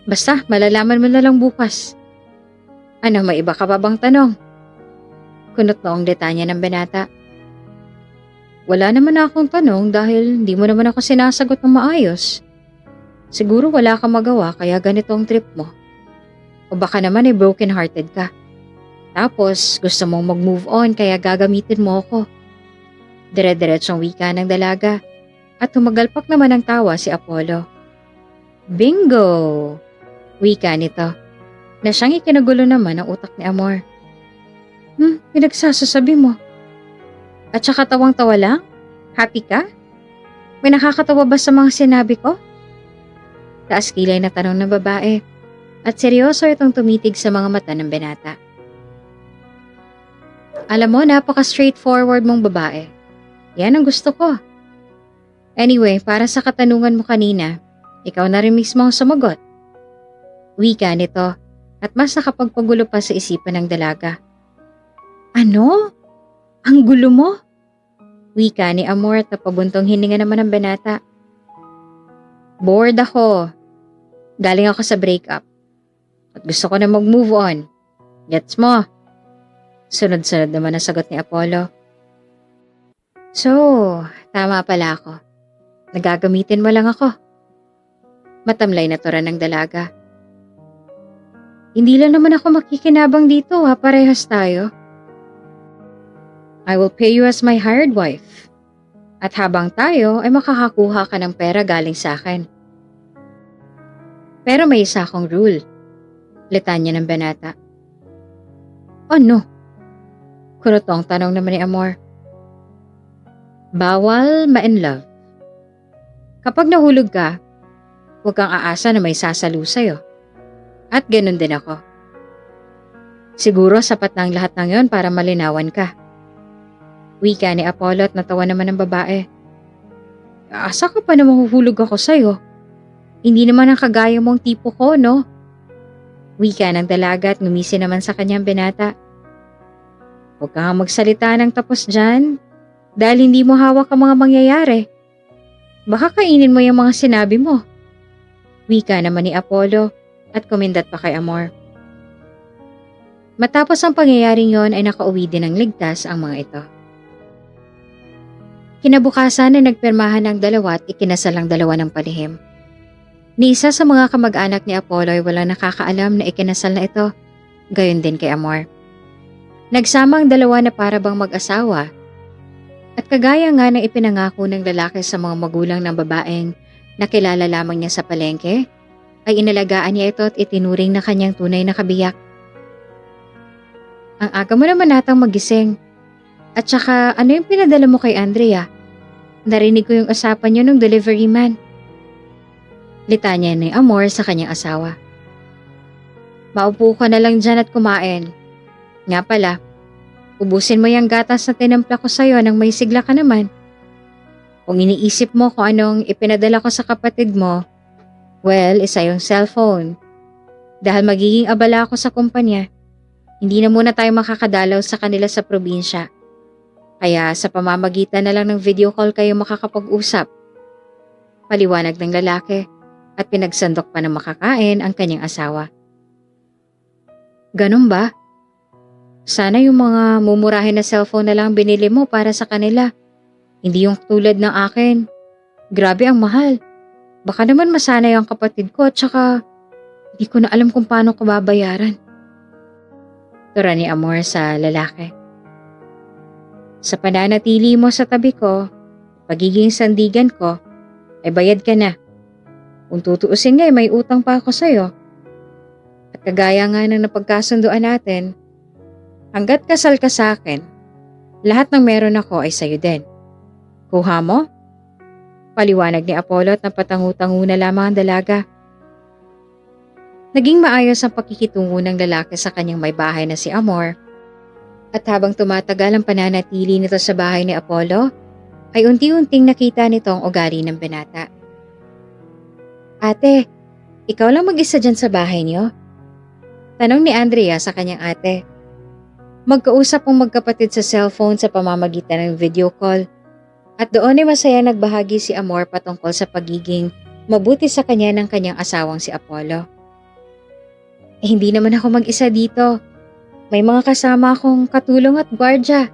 basta malalaman mo na lang bukas. Ano, may iba ka pa bang tanong? Kunot noong detanya ng binata. Wala naman akong tanong dahil hindi mo naman ako sinasagot ng maayos. Siguro wala kang magawa kaya ganito ang trip mo. O baka naman ay broken hearted ka. Tapos gusto mong mag-move on kaya gagamitin mo ako. Dire-diretsong wika ng dalaga at humagalpak naman ng tawa si Apollo. Bingo! Wika nito na siyang ikinagulo naman ang utak ni Amor. Pinagsasasabi mo. At saka tawang-tawa lang? Happy ka? May nakakatawa ba sa mga sinabi ko? Taas kilay na tanong ng babae at seryoso itong tumitig sa mga mata ng binata. Alam mo, napaka-straightforward mong babae. Yan ang gusto ko. Anyway, para sa katanungan mo kanina, ikaw na rin mismo ang sumagot. Wika nito at mas nakapagpagulo pa sa isipan ng dalaga. Ano? Ang gulo mo? Wika ni Amor at napabuntong hininga naman ng binata. Bored ako. Galing ako sa breakup. At gusto ko na mag-move on. Gets mo? Sunod-sunod naman ang sagot ni Apollo. So, tama pala ako. Nagagamitin mo lang ako. Matamlay na tura ng dalaga. Hindi lang naman ako makikinabang dito ha, parehas tayo. I will pay you as my hired wife. At habang tayo ay makakakuha ka ng pera galing sa akin. Pero may isa akong rule. Litanya ng binata. Ano? Kunotong tanong naman ni Amor. Bawal ma-in love. Kapag nahulog ka, huwag kang aasa na may sasalo sa'yo. At ganun din ako. Siguro sapat na ang lahat ng yon para malinawan ka. Wika ni Apollo at natawa naman ng babae. Asa ka pa na mahuhulog ako sa'yo? Hindi naman ang kagaya mong tipo ko, no? Wika ng dalaga at ngumisi naman sa kanyang binata. Huwag kang magsalita ng tapos dyan. Dahil hindi mo hawak ang mga mangyayari. Baka kainin mo yung mga sinabi mo. Wika naman ni Apollo at kumindat pa kay Amor. Matapos ang pangyayaring yon ay nakauwi din ng ligtas ang mga ito. Kinabukasan ay nagpirmahan ang dalawa at ikinasal ang dalawa ng palihim. Ni isa sa mga kamag-anak ni Apollo ay walang nakakaalam na ikinasal na ito, gayon din kay Amor. Nagsama ang dalawa na para bang mag-asawa. At kagaya nga na ipinangako ng lalaki sa mga magulang ng babaeng nakilala lamang niya sa palengke, ay inalagaan niya ito at itinuring na kanyang tunay na kabiyak. Ang aga mo naman natang magising. At saka ano yung pinadala mo kay Andrea? Narinig ko yung usapan niyo ng delivery man. Litanya ni Amor sa kanyang asawa. Maupo ka na lang dyan at kumain. Nga pala, ubusin mo yung gatas na tinampla ko sa'yo nang may sigla ka naman. Kung iniisip mo kung anong ipinadala ko sa kapatid mo, well, isa yung cellphone. Dahil magiging abala ako sa kumpanya, hindi na muna tayo makakadalaw sa kanila sa probinsya. Kaya sa pamamagitan na lang ng video call kayo makakapag-usap. Paliwanag ng lalaki at pinagsandok pa ng makakain ang kanyang asawa. Ganun ba? Sana yung mga mumurahin na cellphone na lang binili mo para sa kanila. Hindi yung tulad ng akin. Grabe ang mahal. Baka naman masanay ang kapatid ko at saka hindi ko na alam kung paano ko babayaran. Tura ni Amor sa lalaki. Sa pananatili mo sa tabi ko, pagiging sandigan ko, ay bayad ka na. Kung tutuusin nga may utang pa ako sa'yo. At kagaya nga ng napagkasunduan natin, hanggat kasal ka sa akin, lahat ng meron ako ay sa'yo din. Kuha mo? Paliwanag ni Apollo at napatangu-tangu na lamang ang dalaga. Naging maayos ang pakikitungo ng lalaki sa kanyang may bahay na si Amor. At habang tumatagal ang pananatili nito sa bahay ni Apollo, ay unti-unting nakita nito ang ugali ng binata. Ate, ikaw lang mag-isa dyan sa bahay niyo? Tanong ni Andrea sa kanyang ate. Magkausap ang magkapatid sa cellphone sa pamamagitan ng video call. At doon ay masaya nagbahagi si Amor patungkol sa pagiging mabuti sa kanya ng kanyang asawang si Apollo. Hindi naman ako mag-isa dito. May mga kasama akong katulong at gwardya.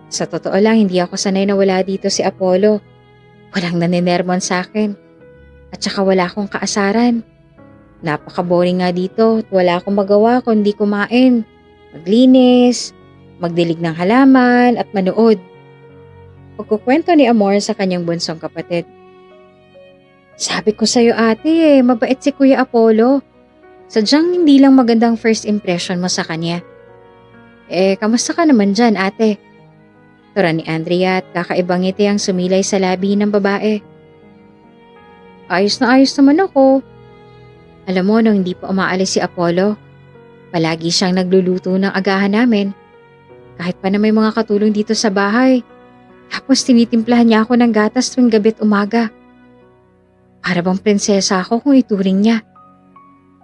Sa totoo lang, hindi ako sanay na wala dito si Apollo. Walang naninermon sa akin. At saka wala akong kaasaran. Napaka-boring nga dito at wala akong magawa kundi kumain, maglinis, magdilig ng halaman at manood. Pagkukwento ni Amor sa kanyang bunsong kapatid. Sabi ko sa'yo ate, mabait si Kuya Apollo. Sadyang hindi lang magandang first impression mo sa kanya. Kamusta ka naman dyan ate? Tura ni Andrea at kakaibang ngiti ang sumilay sa labi ng babae. Ayos na ayos naman ako. Alam mo, nung hindi pa umaalis si Apollo, palagi siyang nagluluto ng agahan namin. Kahit pa na may mga katulong dito sa bahay. Tapos tinitimplahan niya ako ng gatas tuwing gabi't umaga. Para bang prinsesa ako kung ituring niya.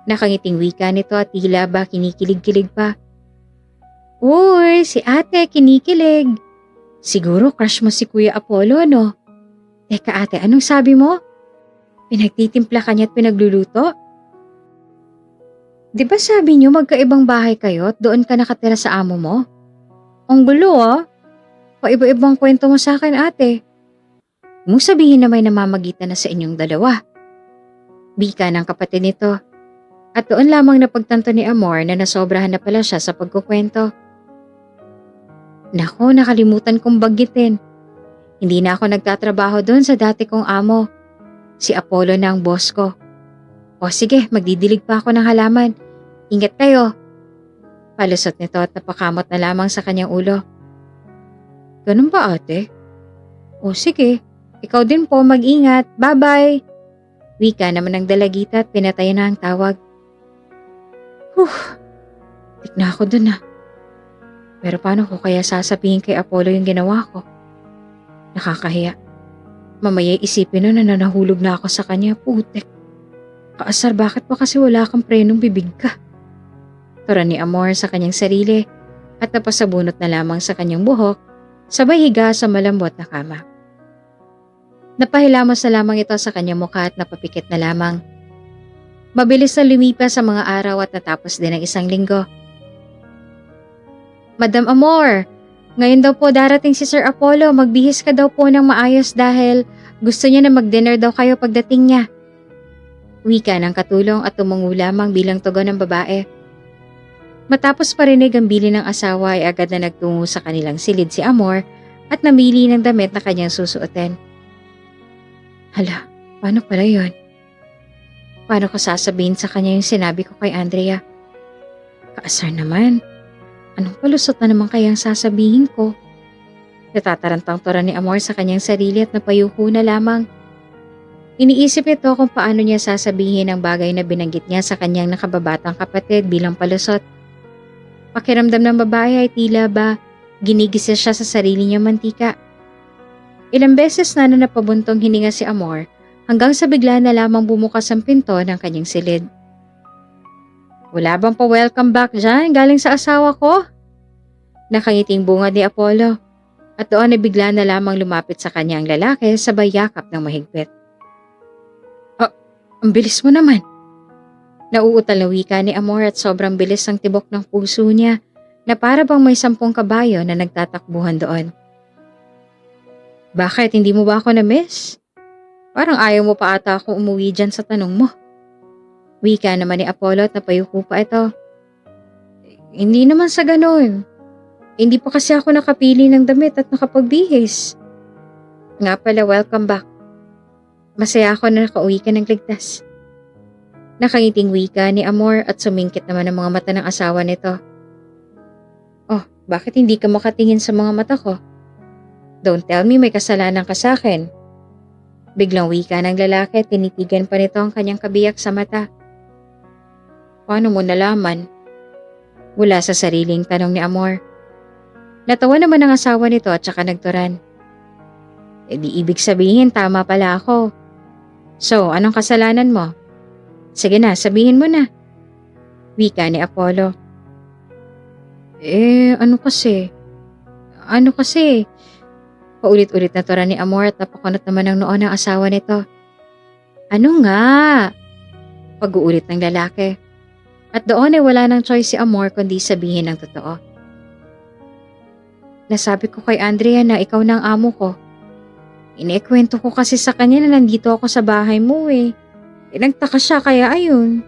Nakangiting wika nito at tila ba kinikilig-kilig pa. Uy, si ate kinikilig. Siguro crush mo si Kuya Apollo, ano? Teka ate, anong sabi mo? Pinagtitimpla ka niya at pinagluluto? Di ba sabi niyo magkaibang bahay kayo at doon ka nakatira sa amo mo? Ang gulo ah. Paiba-ibang kwento mo sa akin ate. Mong sabihin na may namamagitan na sa inyong dalawa. Bika ng kapatid nito. At doon lamang napagtanto ni Amor na nasobrahan na pala siya sa pagkukwento. Nako, nakalimutan kong banggitin. Hindi na ako nagtatrabaho doon sa dati kong amo. Si Apollo na ang boss ko. O sige, magdidilig pa ako ng halaman. Ingat kayo. Palusot nito at napakamot na lamang sa kanyang ulo. Ganun ba ate? O sige, ikaw din po mag-ingat. Bye-bye. Wika naman ng dalagita at pinatay na ang tawag. Tik na ako dun ah. Pero paano ko kaya sasabihin kay Apollo yung ginawa ko? Nakakahiya. Mamaya isipin na nahulog na ako sa kanya. Putek. Kaasar, bakit pa kasi wala kang prenong bibig ka? Tura ni Amor sa kanyang sarili at napasabunot na lamang sa kanyang buhok, sabay higa sa malambot na kama. Napahilamos na lamang ito sa kanyang mukha at napapikit na lamang. Mabilis na lumipas sa mga araw at natapos din ang isang linggo. Madam Amor, ngayon daw po darating si Sir Apollo, magbihis ka daw po ng maayos dahil gusto niya na mag-dinner daw kayo pagdating niya. Wika ng katulong at tumungo lamang bilang tugon ng babae. Matapos parinig ang bili ng asawa ay agad na nagtungo sa kanilang silid si Amor at namili ng damit na kanyang susuotin. Hala, paano pala yun? Paano ko sasabihin sa kanya yung sinabi ko kay Andrea? Kaasar naman. Anong palusot na naman kayang sasabihin ko? Natatarantang-tora ni Amor sa kanyang sarili at napayuko na lamang. Iniisip nito kung paano niya sasabihin ang bagay na binanggit niya sa kanyang nakababatang kapatid bilang palusot. Pakiramdam ng babae ay tila ba ginigisa siya sa sarili niyang mantika. Ilang beses na napabuntong hininga si Amor hanggang sa bigla na lamang bumukas ang pinto ng kanyang silid. "Wala bang pa-welcome back dyan galing sa asawa ko?" Nakangiting bungad ni Apollo at doon ay bigla na lamang lumapit sa kanya ang lalaki sabay yakap ng mahigpit. Ang bilis mo naman." Nauutal na wika ni Amor at sobrang bilis ang tibok ng puso niya na para bang may 10 kabayo na nagtatakbuhan doon. "Bakit hindi mo ba ako na-miss? Parang ayaw mo pa ata akong umuwi dyan sa tanong mo." Wika naman ni Apollo at napayuko pa ito. "Hindi naman sa ganon. Hindi pa kasi ako nakapili ng damit at nakapagbihis. Nga pala, welcome back. Masaya ako na nakauwi ka ng ligtas." Nakangiting wika ni Amor at sumingkit naman ang mga mata ng asawa nito. "Oh, bakit hindi ka makatingin sa mga mata ko? Don't tell me may kasalanan ka sa akin." Biglang wika ng lalaki at tinitigan pa nito ang kanyang kabiyak sa mata. "Paano mo nalaman?" Mula sa sariling tanong ni Amor. Natawa naman ang asawa nito at saka nagturan. Di ibig sabihin tama pala ako. "So, anong kasalanan mo? Sige na, sabihin mo na." Wika ni Apollo. Ano kasi? Paulit-ulit na tura ni Amor at napakunot naman ang noo ng asawa nito. "Ano nga?" Pag-uulit ng lalaki. At doon ay wala ng choice si Amor kundi sabihin ang totoo. "Nasabi ko kay Andrea na ikaw na ang amo ko. Inikwento ko kasi sa kanya na nandito ako sa bahay mo eh. Nagtaka siya kaya ayun.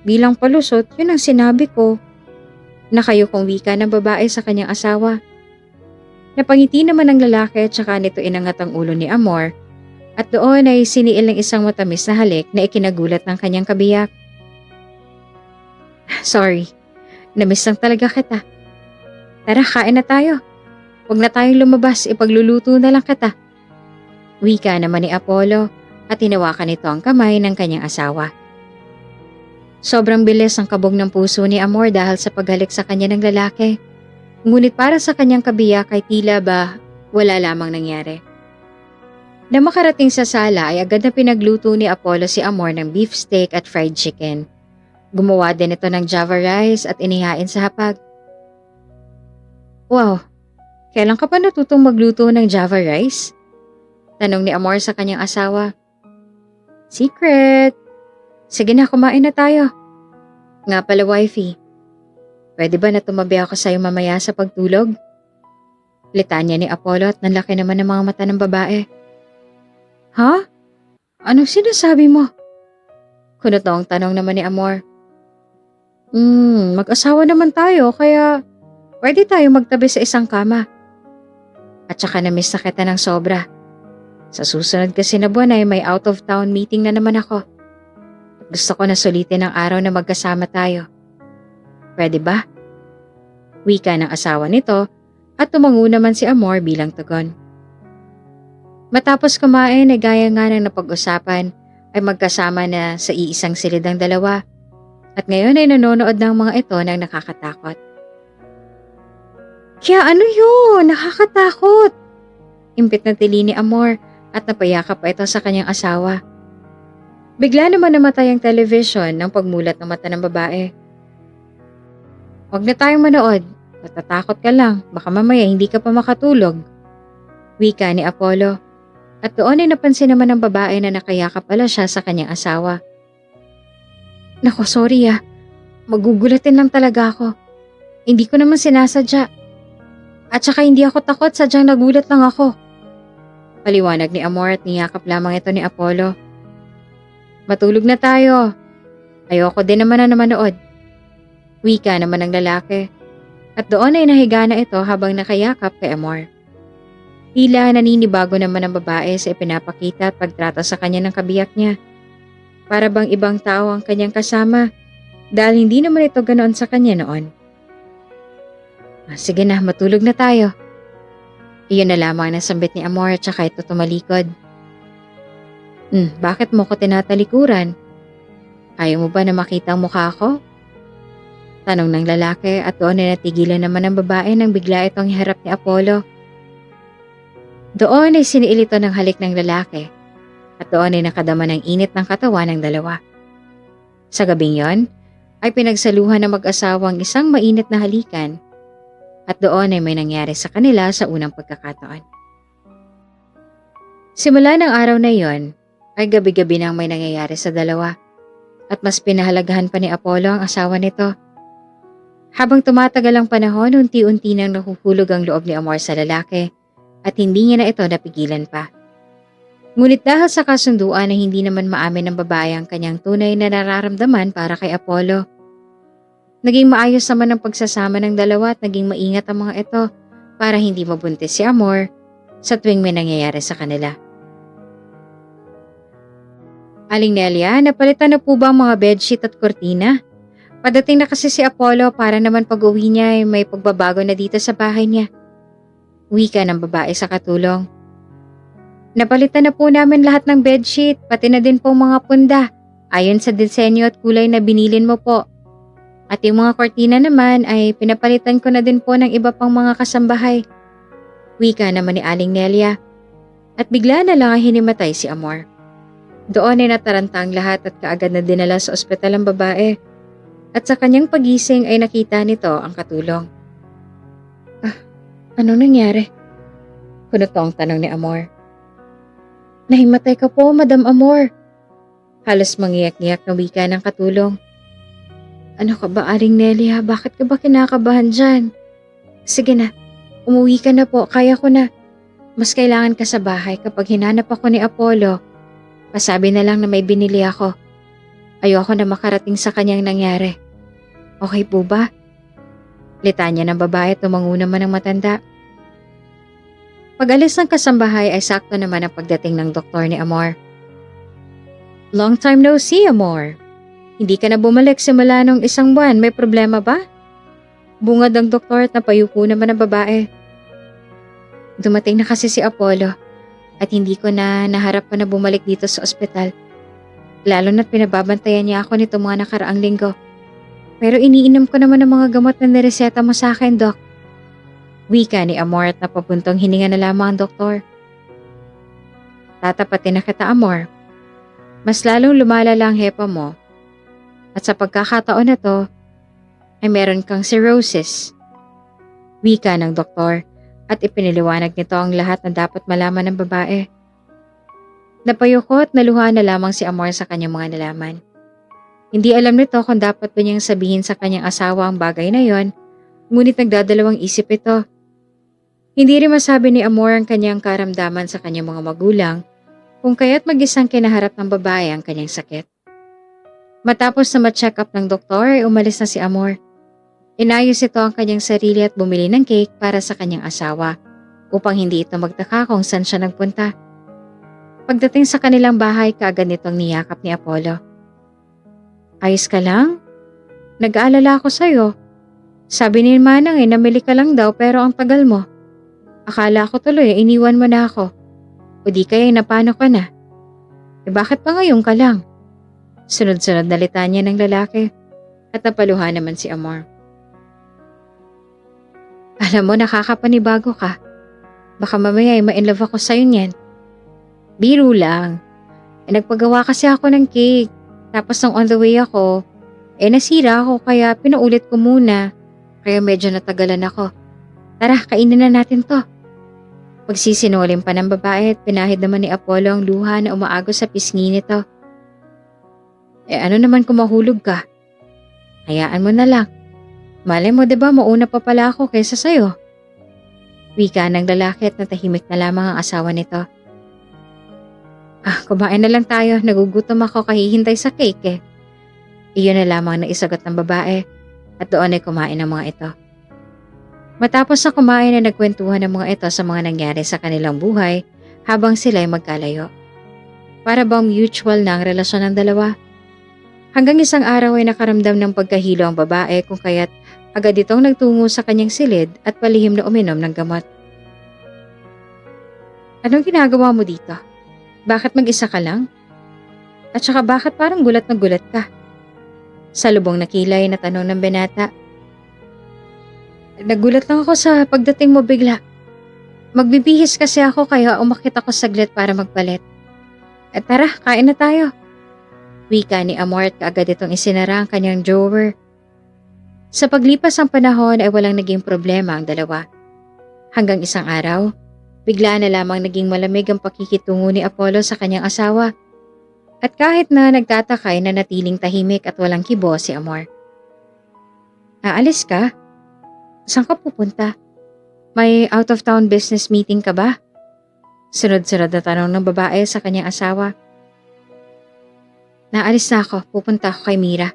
Bilang palusot, yun ang sinabi ko." Nakayukong wika ng babae sa kanyang asawa. Napangiti naman ang lalaki at saka nito inangat ang ulo ni Amor at doon ay siniil ng isang matamis na halik na ikinagulat ng kanyang kabiyak. "Sorry, namiss lang talaga kita. Tara, kain na tayo. Huwag na tayong lumabas, ipagluluto na lang kita." Wika naman ni Apollo at tinawakan nito ang kamay ng kanyang asawa. Sobrang bilis ang kabog ng puso ni Amor dahil sa paghalik sa kanya ng lalaki. Ngunit para sa kanyang kabiyak ay tila ba wala lamang nangyari. Na makarating sa sala ay agad na pinagluto ni Apollo si Amor ng beef steak at fried chicken. Gumawa din ito ng java rice at inihain sa hapag. "Wow, kailan ka pa natutong magluto ng java rice?" Tanong ni Amor sa kanyang asawa. "Secret. Sige na, kumain na tayo. Nga pala, wifey. Pwede ba na tumabi ako sa'yo mamaya sa pagtulog?" Litanya ni Apollo at nanlaki naman ng mga mata ng babae. "Ha? Anong sinasabi mo?" Kunot ang tanong naman ni Amor. Mag-asawa naman tayo kaya pwede tayo magtabi sa isang kama. At saka namiss na kita ng sobra. Sa susunod kasi na buwan ay may out of town meeting na naman ako. Gusto ko na sulitin ang araw na magkasama tayo. Pwede ba?" Wika ng asawa nito at tumango naman si Amor bilang tugon. Matapos kumain ay gaya nga ng napag-usapan ay magkasama na sa iisang silid ang dalawa at ngayon ay nanonood ng mga ito ng nakakatakot. "Kaya ano yun? Nakakatakot!" Impit na tili ni Amor at napayakap pa ito sa kanyang asawa. Bigla naman namatay ang television ng pagmulat ng mata ng babae. "Huwag na tayong manood. Natatakot ka lang. Baka mamaya hindi ka pa makatulog." Wika ni Apollo. At doon ay napansin naman ng babae na nakayakap pala siya sa kanyang asawa. "Nako, sorry ah. Magugulatin lang talaga ako. Hindi ko naman sinasadya. At saka hindi ako takot, sadyang nagulat lang ako." Paliwanag ni Amor at niyakap lamang ito ni Apollo. "Matulog na tayo. Ayoko din naman na manood." Wika naman ng lalaki. At doon ay nahiga na ito habang nakayakap kay Amor. Tila naninibago naman ang babae sa ipinapakita at pagtrato sa kanya ng kabiyak niya. Para bang ibang tao ang kanyang kasama dahil hindi naman ito ganoon sa kanya noon. Sige na, matulog na tayo." Iyon na lamang ang sambit ni Amor at saka ito tumalikod. Bakit mo ko tinatalikuran? Ayaw mo ba na makita ang mukha ko? Tanong ng lalaki at doon ay natigilan naman ng babae nang bigla itong iharap ni Apollo. Doon ay siniil ito ng halik ng lalaki at doon ay nakadama ng init ng katawan ng dalawa. Sa gabing yon ay pinagsaluhan ng mag-asawang isang mainit na halikan at doon ay may nangyari sa kanila sa unang pagkakataon. Simula ng araw na yon ay gabi-gabi nang may nangyayari sa dalawa at mas pinahalagahan pa ni Apollo ang asawa nito. Habang tumatagal ang panahon, unti-unti nang nahuhulog ang loob ni Amor sa lalaki at hindi niya na ito napigilan pa. Ngunit dahil sa kasunduan na hindi naman maamin ng babae ang kanyang tunay na nararamdaman para kay Apollo, naging maayos naman ang pagsasama ng dalawa at naging maingat ang mga ito para hindi mabuntis si Amor sa tuwing may nangyayari sa kanila. Aling Nelia, napalitan na po ba ang mga bedsheet at kortina? Padating na kasi si Apollo para naman pag-uwi niya ay may pagbabago na dito sa bahay niya. Wika ng babae sa katulong. Napalitan na po namin lahat ng bedsheet, pati na din po mga punda, ayon sa disenyo at kulay na binilin mo po. At yung mga kortina naman ay pinapalitan ko na din po ng iba pang mga kasambahay. Wika naman ni Aling Nelia. At bigla na lang ay hinimatay si Amor. Doon ay nataranta ang lahat at kaagad na dinala sa ospital ang babae. At sa kanyang pagising ay nakita nito ang katulong. Ano nangyari? Kunot ang tanong ni Amor. Nahimatay ka po, Madam Amor. Halos mangiyak-ngiyak na wika ng katulong. Ano ka ba, Aling Nelia? Bakit ka ba kinakabahan dyan? Sige na, umuwi ka na po, kaya ko na. Mas kailangan ka sa bahay kapag hinanap ako ni Apollo. Pasabi na lang na may binili ako. Ayoko na makarating sa kanyang nangyari. Okay po ba? Litanya ng babae at tumango naman ng matanda. Pag-alis ng kasambahay ay sakto naman ang pagdating ng doktor ni Amor. Long time no see, Amor. Hindi ka na bumalik simula nung isang buwan. May problema ba? Bungad ang doktor at napayuko naman ang babae. Dumating na kasi si Apollo at hindi ko na naharap pa na bumalik dito sa ospital. Lalo na't pinababantayan niya ako nito mga nakaraang linggo. Pero iniinom ko naman ang mga gamot na nireseta mo sa akin, Doc. Wika ni Amor at napapuntong hininga na lamang ang doktor. Tatapatin na kita, Amor. Mas lalong lumalala ang hepa mo. At sa pagkakataon na to, ay meron kang cirrhosis. Wika ng doktor at ipiniliwanag nito ang lahat na dapat malaman ng babae. Napayuko at naluha na lamang si Amor sa kanyang mga nalaman. Hindi alam nito kung dapat ba niyang sabihin sa kanyang asawa ang bagay na yon, ngunit nagdadalawang isip ito. Hindi rin masabi ni Amor ang kanyang karamdaman sa kanyang mga magulang, kung kaya't mag-isang kinaharap ng babae ang kanyang sakit. Matapos na ma-check up ng doktor ay umalis na si Amor. Inayos ito ang kanyang sarili at bumili ng cake para sa kanyang asawa upang hindi ito magtaka kung saan siya nagpunta. Pagdating sa kanilang bahay, kaagad nitong niyakap ni Apollo. Ayos ka lang? Nag-aalala ako sa'yo. Sabi ni Manang namili ka lang daw pero ang tagal mo. Akala ko tuloy iniwan mo na ako. O di kaya napano ka na. Bakit pa ngayon ka lang? Sunod-sunod na litanya ng lalaki at napaluha naman si Amor. Alam mo, nakakapanibago ka. Baka mamaya ay ma-inlove ako sa'yo niyan. Biro lang. Nagpagawa kasi ako ng cake. Tapos nung on the way ako, nasira ako kaya pinaulit ko muna. Kaya medyo natagalan ako. Tara, kainin na natin to. Pagsisinulin pa ng babae at pinahid naman ni Apollo ang luha na umaagos sa pisngi nito. Ano naman kung mahulog ka? Hayaan mo na lang. Malay mo diba mauna pa pala ako kaysa sa'yo? Wika ng lalaki at natahimik na lamang ang asawa nito. Kumain na lang tayo. Nagugutom ako kahihintay sa cake eh. Iyon na lamang na isagot ng babae at doon ay kumain ang mga ito. Matapos na kumain ay nagkwentuhan ng mga ito sa mga nangyari sa kanilang buhay habang sila ay magkalayo. Para bang mutual na ang relasyon ng dalawa. Hanggang isang araw ay nakaramdam ng pagkahilo ang babae kung kaya't agad itong nagtungo sa kanyang silid at palihim na uminom ng gamot. Anong ginagawa mo dito? Bakit mag-isa ka lang? At saka bakit parang gulat na gulat ka? Sa lubong na kilay na tanong ng binata. Nagulat lang ako sa pagdating mo bigla. Magbibihis kasi ako kaya umakit ako saglit para magpalit. At tara, kain na tayo. Wika ni Amor at kaagad itong isinara ang kanyang drawer. Sa paglipas ng panahon ay walang naging problema ang dalawa. Hanggang isang araw, bigla na lamang naging malamig ang pakikitungo ni Apollo sa kanyang asawa. At kahit na nagtataka ay nanatiling tahimik at walang kibo si Amor. Aalis ka? Saan ka pupunta? May out-of-town business meeting ka ba? Sunod-sunod na tanong ng babae sa kanyang asawa. Naalis na ako, pupunta ako kay Mira.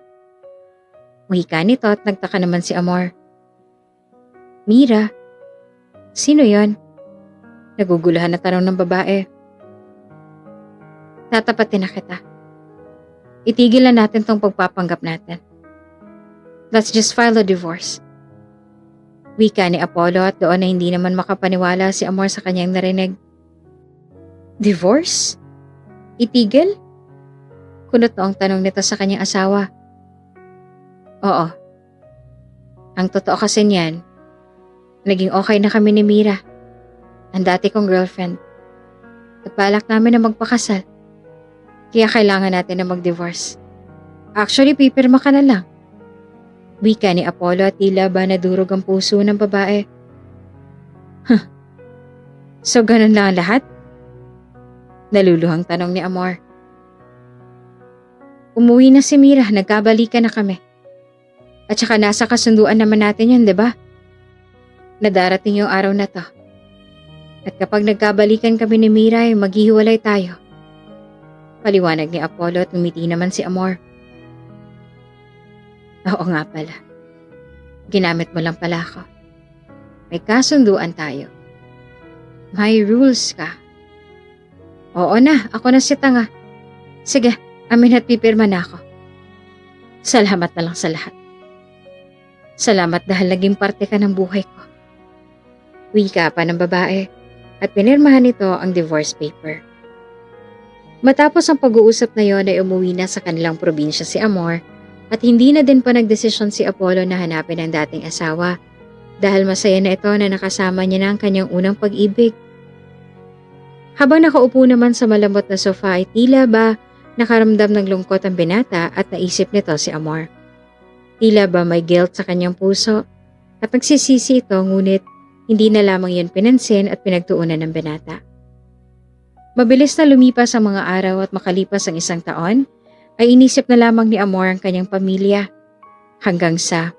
Wika nito at nagtaka naman si Amor. Mira? Sino yon? Naguguluhan na tanong ng babae. Tatapatin na kita. Itigil na natin tong pagpapanggap natin. Let's just file a divorce. Wika ni Apollo at doon na hindi naman makapaniwala si Amor sa kanyang narinig. Divorce? Itigil? Kunot ang tanong nito sa kanyang asawa. Oo. Ang totoo kasi niyan, naging okay na kami ni Mira, ang dati kong girlfriend. At balak namin na magpakasal. Kaya kailangan natin na mag-divorce. Actually, pipirma ka na lang. Wika ni Apollo at tila ba nadurog ang puso ng babae. Huh. So ganun lang ang lahat? Naluluhang tanong ni Amor. Umuwi na si Mira, nagkabalikan na kami. At saka nasa kasunduan naman natin yan, di ba? Nadarating yung araw na to. At kapag nagkabalikan kami ni Mira ay maghihiwalay tayo. Paliwanag ni Apollo at ngumiti naman si Amor. Oo nga pala. Ginamit mo lang pala ako. May kasunduan tayo. May rules ka. Oo na, ako na si tanga. Sige, amin at pipirma na ako. Salamat na lang sa lahat. Salamat dahil naging parte ka ng buhay ko. Wika pa ng babae at pinirmahan nito ang divorce paper. Matapos ang pag-uusap na yon ay umuwi na sa kanilang probinsya si Amor at hindi na din pa nagdesisyon si Apollo na hanapin ang dating asawa dahil masaya na ito na nakasama niya na ang kanyang unang pag-ibig. Habang nakaupo naman sa malambot na sofa ay tila ba nakaramdam ng lungkot ang binata at naisip nito si Amor. Tila ba may guilt sa kanyang puso at nagsisisi ito ngunit hindi na lamang yun pinansin at pinagtuunan ng binata. Mabilis na lumipas ang mga araw at makalipas ang isang taon, ay inisip na lamang ni Amor ang kanyang pamilya. Hanggang sa,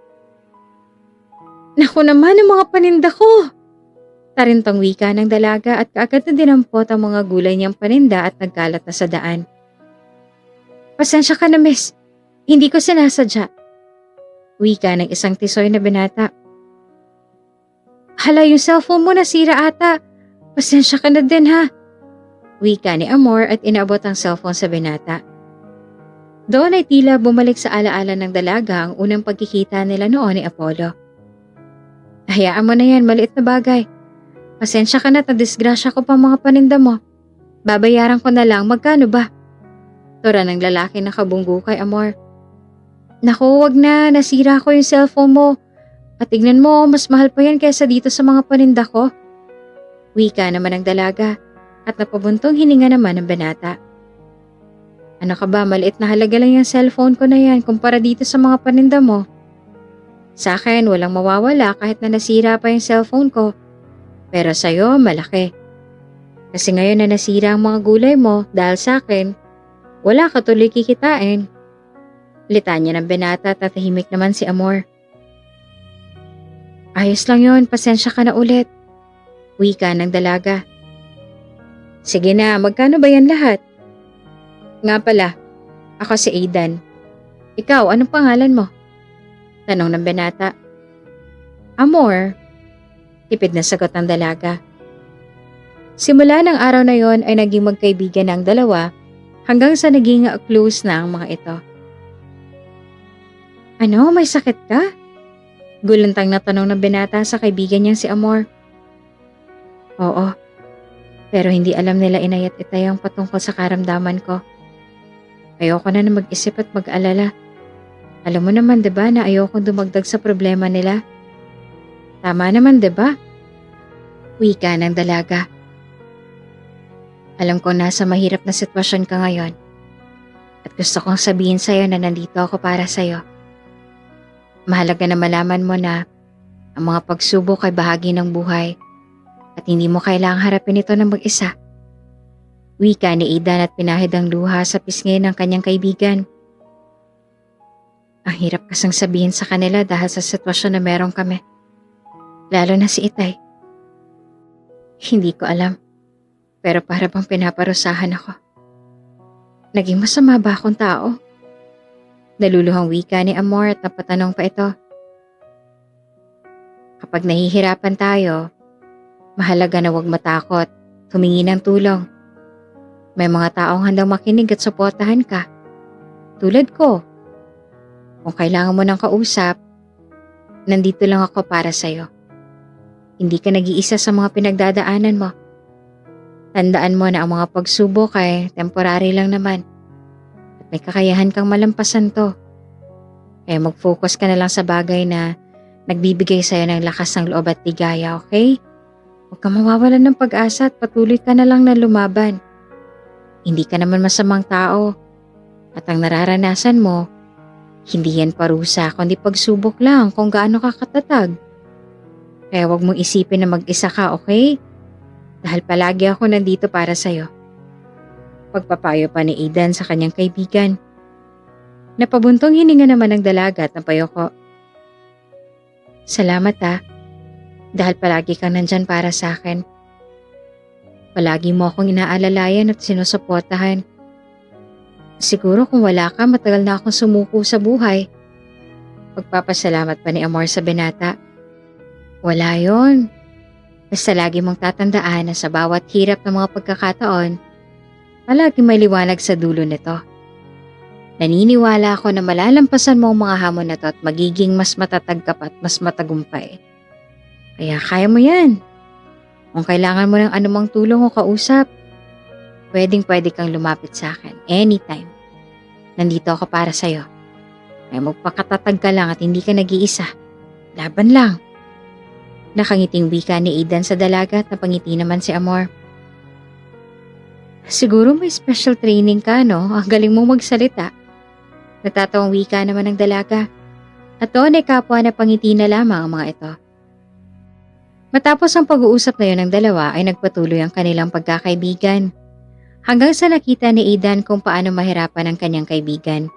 naku naman ang mga paninda ko! Tarintang wika ng dalaga at kaagad na dinampot ang mga gulay niyang paninda at nagkalat na sa daan. Pasensya ka na miss, hindi ko sinasadya. Wika ng isang tisoy na binata. Hala yung cellphone mo nasira ata, pasensya ka na din ha. Wika ni Amor at inabot ang cellphone sa binata. Doon ay tila bumalik sa alaala ng dalaga ang unang pagkikita nila noon ni Apollo. Hayaan mo na yan, maliit na bagay. Pasensya ka na at disgrasya ko pa mga paninda mo. Babayaran ko na lang, magkano ba? Tura ng lalaki na kabunggo kay Amor. Naku, wag na, nasira ko yung cellphone mo. At tignan mo, mas mahal pa yan kaysa dito sa mga paninda ko. Wika naman ang dalaga. At napabuntong hininga naman ng binata. Ano ka ba, maliit na halaga lang yung cellphone ko na yan kumpara dito sa mga paninda mo. Sa akin, walang mawawala kahit na nasira pa yung cellphone ko. Pero sa'yo, malaki. Kasi ngayon na nasira ang mga gulay mo dahil sa akin, wala ka tuloy kikitain. Litanya ng binata at tahimik naman si Amor. Ayos lang yon, pasensya ka na ulit. Wika ng dalaga. Sige na, magkano ba yan lahat? Nga pala, ako si Aidan. Ikaw, anong pangalan mo? Tanong ng binata. Amor, tipid na sagot ng dalaga. Simula ng araw na yon ay naging magkaibigan ang dalawa hanggang sa naging close na ang mga ito. Ano, may sakit ka? Gulantang na tanong ng binata sa kaibigan niyang si Amor. Oo. Pero hindi alam nila inay at itay ang patungkol sa karamdaman ko. Ayoko na mag-isip at mag-alala. Alam mo naman 'di ba na ayokong dumagdag sa problema nila. Tama naman 'di ba? Wika ng dalaga. Alam ko nasa mahirap na sitwasyon ka ngayon. At gusto kong sabihin sa'yo na nandito ako para sa'yo. Mahalaga na malaman mo na ang mga pagsubok ay bahagi ng buhay at hindi mo kailangang harapin ito ng mag-isa. Wika ni Aidan at pinahid ang luha sa pisngi ng kanyang kaibigan. Ang hirap kasang sabihin sa kanila dahil sa sitwasyon na meron kami. Lalo na si Itay. Hindi ko alam, pero para bang pinaparusahan ako. Naging masama ba akong tao? Naluluhang wika ni Amor at napatanong pa ito. Kapag nahihirapan tayo, mahalaga na huwag matakot, humingi ng tulong. May mga taong handang makinig at suportahan ka. Tulad ko. Kung kailangan mo ng kausap, nandito lang ako para sa'yo. Hindi ka nag-iisa sa mga pinagdadaanan mo. Tandaan mo na ang mga pagsubok ay temporary lang naman. At may kakayahan kang malampasan to. Kaya mag-focus ka na lang sa bagay na nagbibigay sa'yo ng lakas ng loob at ligaya, okay? Huwag ka mawawalan ng pag-asa at patuloy ka na lang na lumaban. Hindi ka naman masamang tao. At ang nararanasan mo, hindi yan parusa kundi pagsubok lang kung gaano ka katatag. Kaya huwag mong isipin na mag-isa ka, okay? Dahil palagi ako nandito para sa'yo. Pagpapayo pa ni Aidan sa kanyang kaibigan. Napabuntong hininga naman ng dalaga at napayo ko. Salamat dahil palagi kang nandyan para sa akin. Palagi mo akong inaalalayan at sinusuportahan. Siguro kung wala ka, matagal na akong sumuko sa buhay. Pagpapasalamat pa ni Amor sa binata. Wala yon. Basta lagi mong tatandaan na sa bawat hirap ng mga pagkakataon, palagi may liwanag sa dulo nito. Naniniwala ako na malalampasan mo ang mga hamon na to at magiging mas matatag ka pa at mas matagumpay. Kaya kaya mo yan. Kung kailangan mo ng anumang tulong o kausap, pwede kang lumapit sa akin anytime. Nandito ako para sa'yo. Kaya magpakatatag ka lang at hindi ka nag-iisa. Laban lang. Nakangiting wika ni Aidan sa dalaga at napangiti naman si Amor. Siguro may special training ka, no? Ang galing mong magsalita. Natatawang wika naman ng dalaga. At doon ay kapwa na pangiti na lamang ang mga ito. Matapos ang pag-uusap na yun ng dalawa ay nagpatuloy ang kanilang pagkakaibigan. Hanggang sa nakita ni Aidan kung paano mahirapan ang kanyang kaibigan.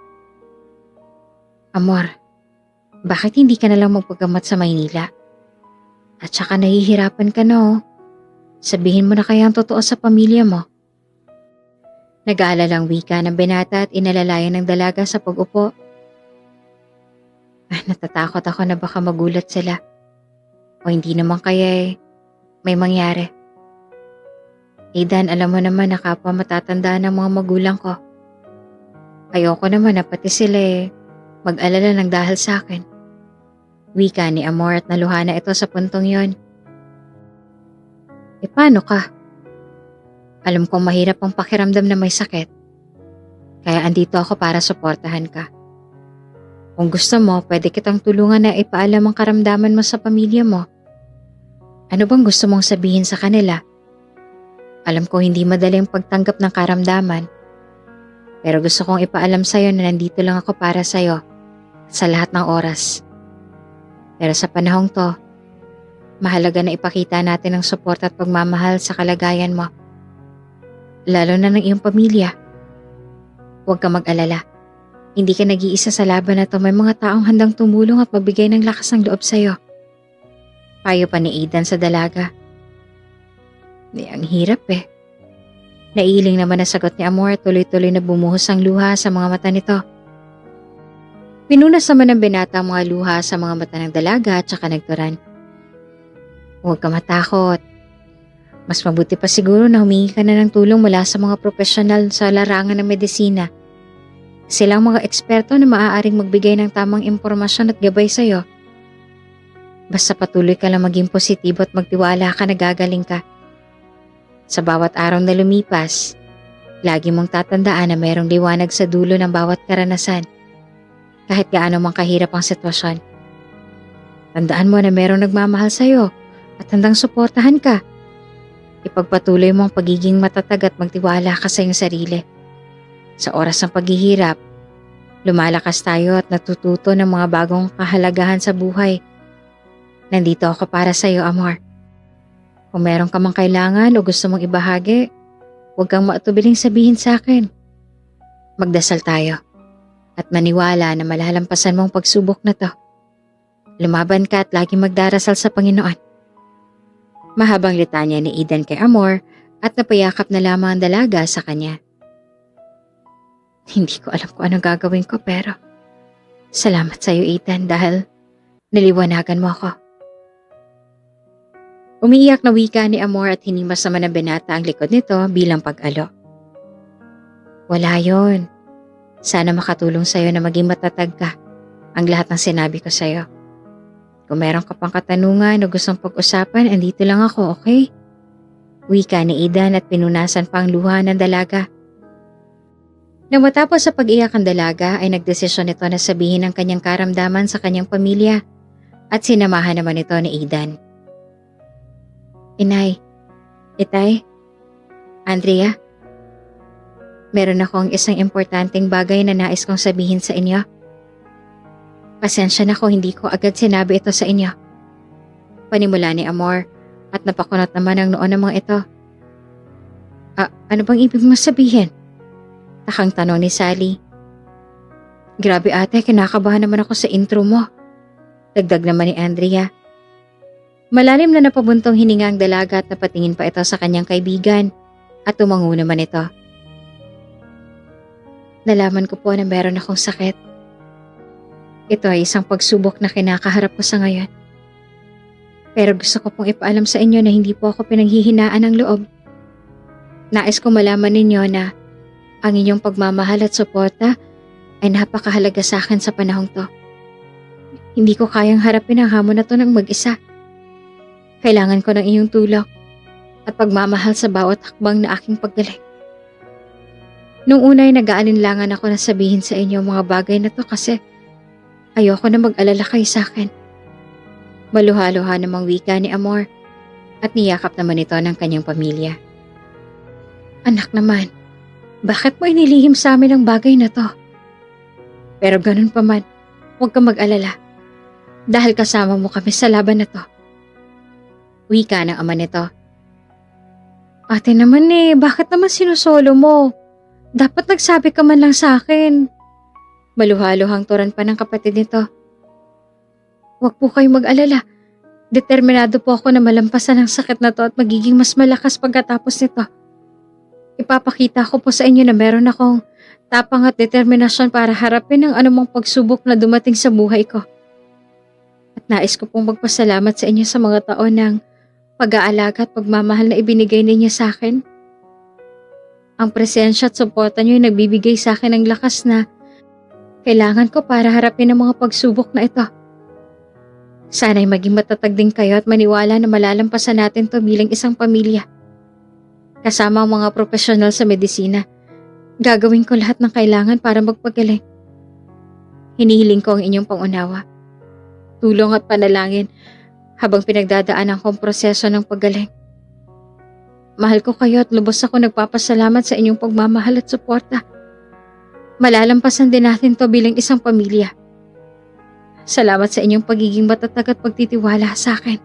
Amor, bakit hindi ka na lang magpagamot sa Maynila? At saka nahihirapan ka na, oh. Sabihin mo na kaya ang totoo sa pamilya mo. Nag-aalalang wika ng binata at inalalayan ng dalaga sa pag-upo. Natatakot ako na baka magulat sila. O hindi naman kaya may mangyari. Aidan, alam mo naman na kapwa matatandaan ng mga magulang ko. Ayoko naman na pati sila mag-alala ng dahil sa akin. Wika ni Amor at naluha na ito sa puntong yon. Paano ka? Alam kong mahirap ang pakiramdam na may sakit. Kaya andito ako para suportahan ka. Kung gusto mo, pwede kitang tulungan na ipaalam ang karamdaman mo sa pamilya mo. Ano bang gusto mong sabihin sa kanila? Alam ko hindi madali ang pagtanggap ng karamdaman. Pero gusto kong ipaalam sa'yo na nandito lang ako para sa'yo sa lahat ng oras. Pero sa panahong to, mahalaga na ipakita natin ang suporta at pagmamahal sa kalagayan mo. Lalo na ng iyong pamilya. Huwag ka mag-alala. Hindi ka nag-iisa sa laban na to. May mga taong handang tumulong at magbigay ng lakas ng loob sa'yo. Payo pa ni Aidan sa dalaga. Ang hirap Naiiling naman na sagot ni Amor at tuloy-tuloy na bumuhos ang luha sa mga mata nito. Pinunas naman ng binata ang mga luha sa mga mata ng dalaga at saka nagturan. Huwag ka matakot. Mas mabuti pa siguro na humingi ka na ng tulong mula sa mga profesional sa larangan ng medisina. Silang mga eksperto na maaaring magbigay ng tamang impormasyon at gabay sa'yo. Basta patuloy ka lang maging positibo at magtiwala ka na gagaling ka. Sa bawat araw na lumipas, lagi mong tatandaan na mayroong liwanag sa dulo ng bawat karanasan. Kahit gaano mang kahirap ang sitwasyon. Tandaan mo na mayroong nagmamahal sa'yo at handang suportahan ka. Ipagpatuloy mo ang pagiging matatag at magtiwala ka sa iyong sarili. Sa oras ng paghihirap, lumalakas tayo at natututo ng mga bagong kahalagahan sa buhay. Nandito ako para sa iyo, Amor. Kung meron ka mang kailangan o gusto mong ibahagi, huwag kang maatubiling sabihin sa akin. Magdasal tayo at maniwala na malalampasan mo ang pagsubok na to. Lumaban ka at laging magdarasal sa Panginoon. Mahabang litanya ni Eden kay Amor at napayakap na lamang ang dalaga sa kanya. Hindi ko alam kung anong gagawin ko pero salamat sa iyo, Eden, dahil naliwanagan mo ako. Umiiyak na wika ni Amor at hinimas naman ng binata ang likod nito bilang pag-alo. Wala yon. Sana makatulong sa'yo na maging matatag ka ang lahat ng sinabi ko sa'yo. Kung meron ka pang katanungan o gustong pag-usapan, andito lang ako, okay? Wika ni Eden at pinunasan pa ang luha ng dalaga. Nang matapos sa pag-iyak ang dalaga ay nagdesisyon ito na sabihin ang kanyang karamdaman sa kanyang pamilya at sinamahan naman ito ni Eden. Inay, Itay, Andrea, meron akong isang importanteng bagay na nais kong sabihin sa inyo. Pasensya na kung hindi ko agad sinabi ito sa inyo. Panimula ni Amor at napakunot naman ang noon ng mga ito. Ano bang ibig mo sabihin? Takang tanong ni Sally. Grabe ate, kinakabahan naman ako sa intro mo. Dagdag naman ni Andrea. Malalim na napabuntong hininga ang dalaga at napatingin pa ito sa kanyang kaibigan at tumango naman ito. Nalaman ko po na meron akong sakit. Ito ay isang pagsubok na kinakaharap ko sa ngayon. Pero gusto ko pong ipaalam sa inyo na hindi po ako pinanghihinaan ng loob. Nais ko malaman ninyo na ang inyong pagmamahal at suporta ay napakahalaga sa akin sa panahong to. Hindi ko kayang harapin ang hamon na to ng mag-isa. Kailangan ko ng inyong tulong at pagmamahal sa bawat hakbang na aking paggaling. Nung una ay nag-aalinlangan ako na sabihin sa inyo mga bagay na to kasi ayoko na mag-alala kayo sa akin. Maluha-luha namang wika ni Amor at niyakap naman ito ng kanyang pamilya. Anak naman, bakit mo inilihim sa amin ang bagay na to? Pero ganun pa man, huwag kang mag-alala dahil kasama mo kami sa laban na to. Wika ng ama nito. Ate naman bakit naman sinusolo mo? Dapat nagsabi ka man lang sa akin. Maluha-luhang turan pa ng kapatid nito. Huwag po kayong mag-alala. Determinado po ako na malampasan ang sakit na to at magiging mas malakas pagkatapos nito. Ipapakita ko po sa inyo na meron akong tapang at determinasyon para harapin ang anumang pagsubok na dumating sa buhay ko. At nais ko pong magpasalamat sa inyo sa mga taon ng pag-aalaga at pagmamahal na ibinigay ninyo sa akin. Ang presensya at suporta niyo ay nagbibigay sa akin ng lakas na kailangan ko para harapin ang mga pagsubok na ito. Sana'y maging matatag din kayo at maniwala na malalampasan natin to bilang isang pamilya. Kasama ang mga profesional sa medisina, gagawin ko lahat ng kailangan para magpagaling. Hinihiling ko ang inyong pangunawa, tulong at panalangin habang pinagdadaanan kong proseso ng paggaling. Mahal ko kayo at lubos ako nagpapasalamat sa inyong pagmamahal at suporta. Malalampasan din natin to bilang isang pamilya. Salamat sa inyong pagiging matatag at pagtitiwala sa akin.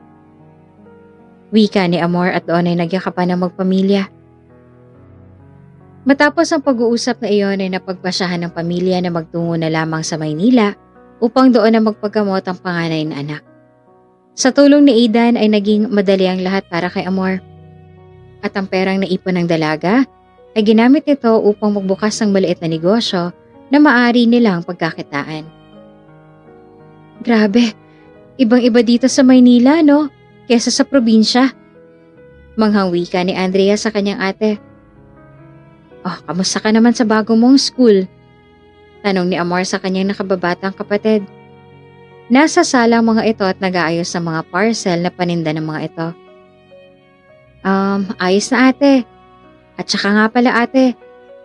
Wika ni Amor at doon ay nagyakapan ng magpamilya. Matapos ang pag-uusap na iyon ay napagpasyahan ng pamilya na magtungo na lamang sa Maynila upang doon na magpagamot ang panganay na anak. Sa tulong ni Eden ay naging madali ang lahat para kay Amor. At ang perang naipon ng dalaga ay ginamit nito upang magbukas ng maliit na negosyo na maaari nilang pagkakitaan. Grabe, ibang-iba dito sa Maynila, no? Kesa sa probinsya. Manghang wika ni Andrea sa kanyang ate. Oh, kamusta ka naman sa bago mong school? Tanong ni Amor sa kanyang nakababatang kapatid. Nasa sala ang mga ito at nag-aayos ng mga parcel na paninda ng mga ito. Ayos na ate. At saka nga pala ate,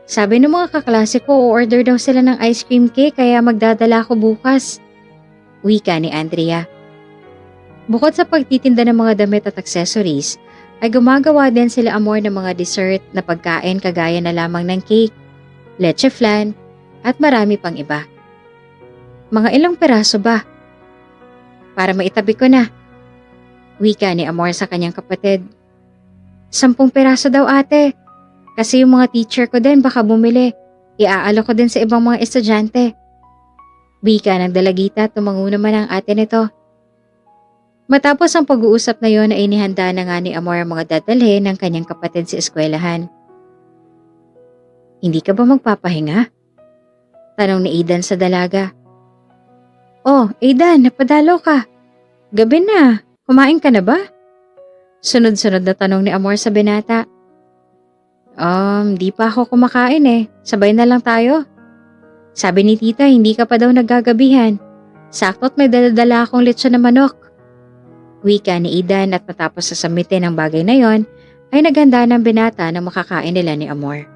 sabi ng mga kaklase ko, order daw sila ng ice cream cake kaya magdadala ako bukas. Wika ni Andrea. Bukod sa pagtitinda ng mga damit at accessories, ay gumagawa din sila Amor ng mga dessert na pagkain kagaya na lamang ng cake, leche flan, at marami pang iba. Mga ilang peraso ba? Para maitabi ko na. Wika ni Amor sa kanyang kapatid. 10 peraso daw ate. Kasi yung mga teacher ko din baka bumili. Iaalok ko din sa ibang mga estudyante. Wika ng dalagita, tumango naman ang ate nito. Matapos ang pag-uusap na yon ay inihanda na nga ni Amor ang mga dadalhin ng kanyang kapatid sa eskwelahan. Hindi ka ba magpapahinga? Tanong ni Aidan sa dalaga. Oh, Aidan, napadalo ka. Gabi na, kumain ka na ba? Sunod-sunod na tanong ni Amor sa binata. Di pa ako kumakain eh. Sabay na lang tayo. Sabi ni tita, hindi ka pa daw naggagabihan. Sakto't may daladala akong lechon na manok. Wika ni Aidan at matapos sasamitin ang bagay na yon, ay naghanda ng binata na makakain nila ni Amor.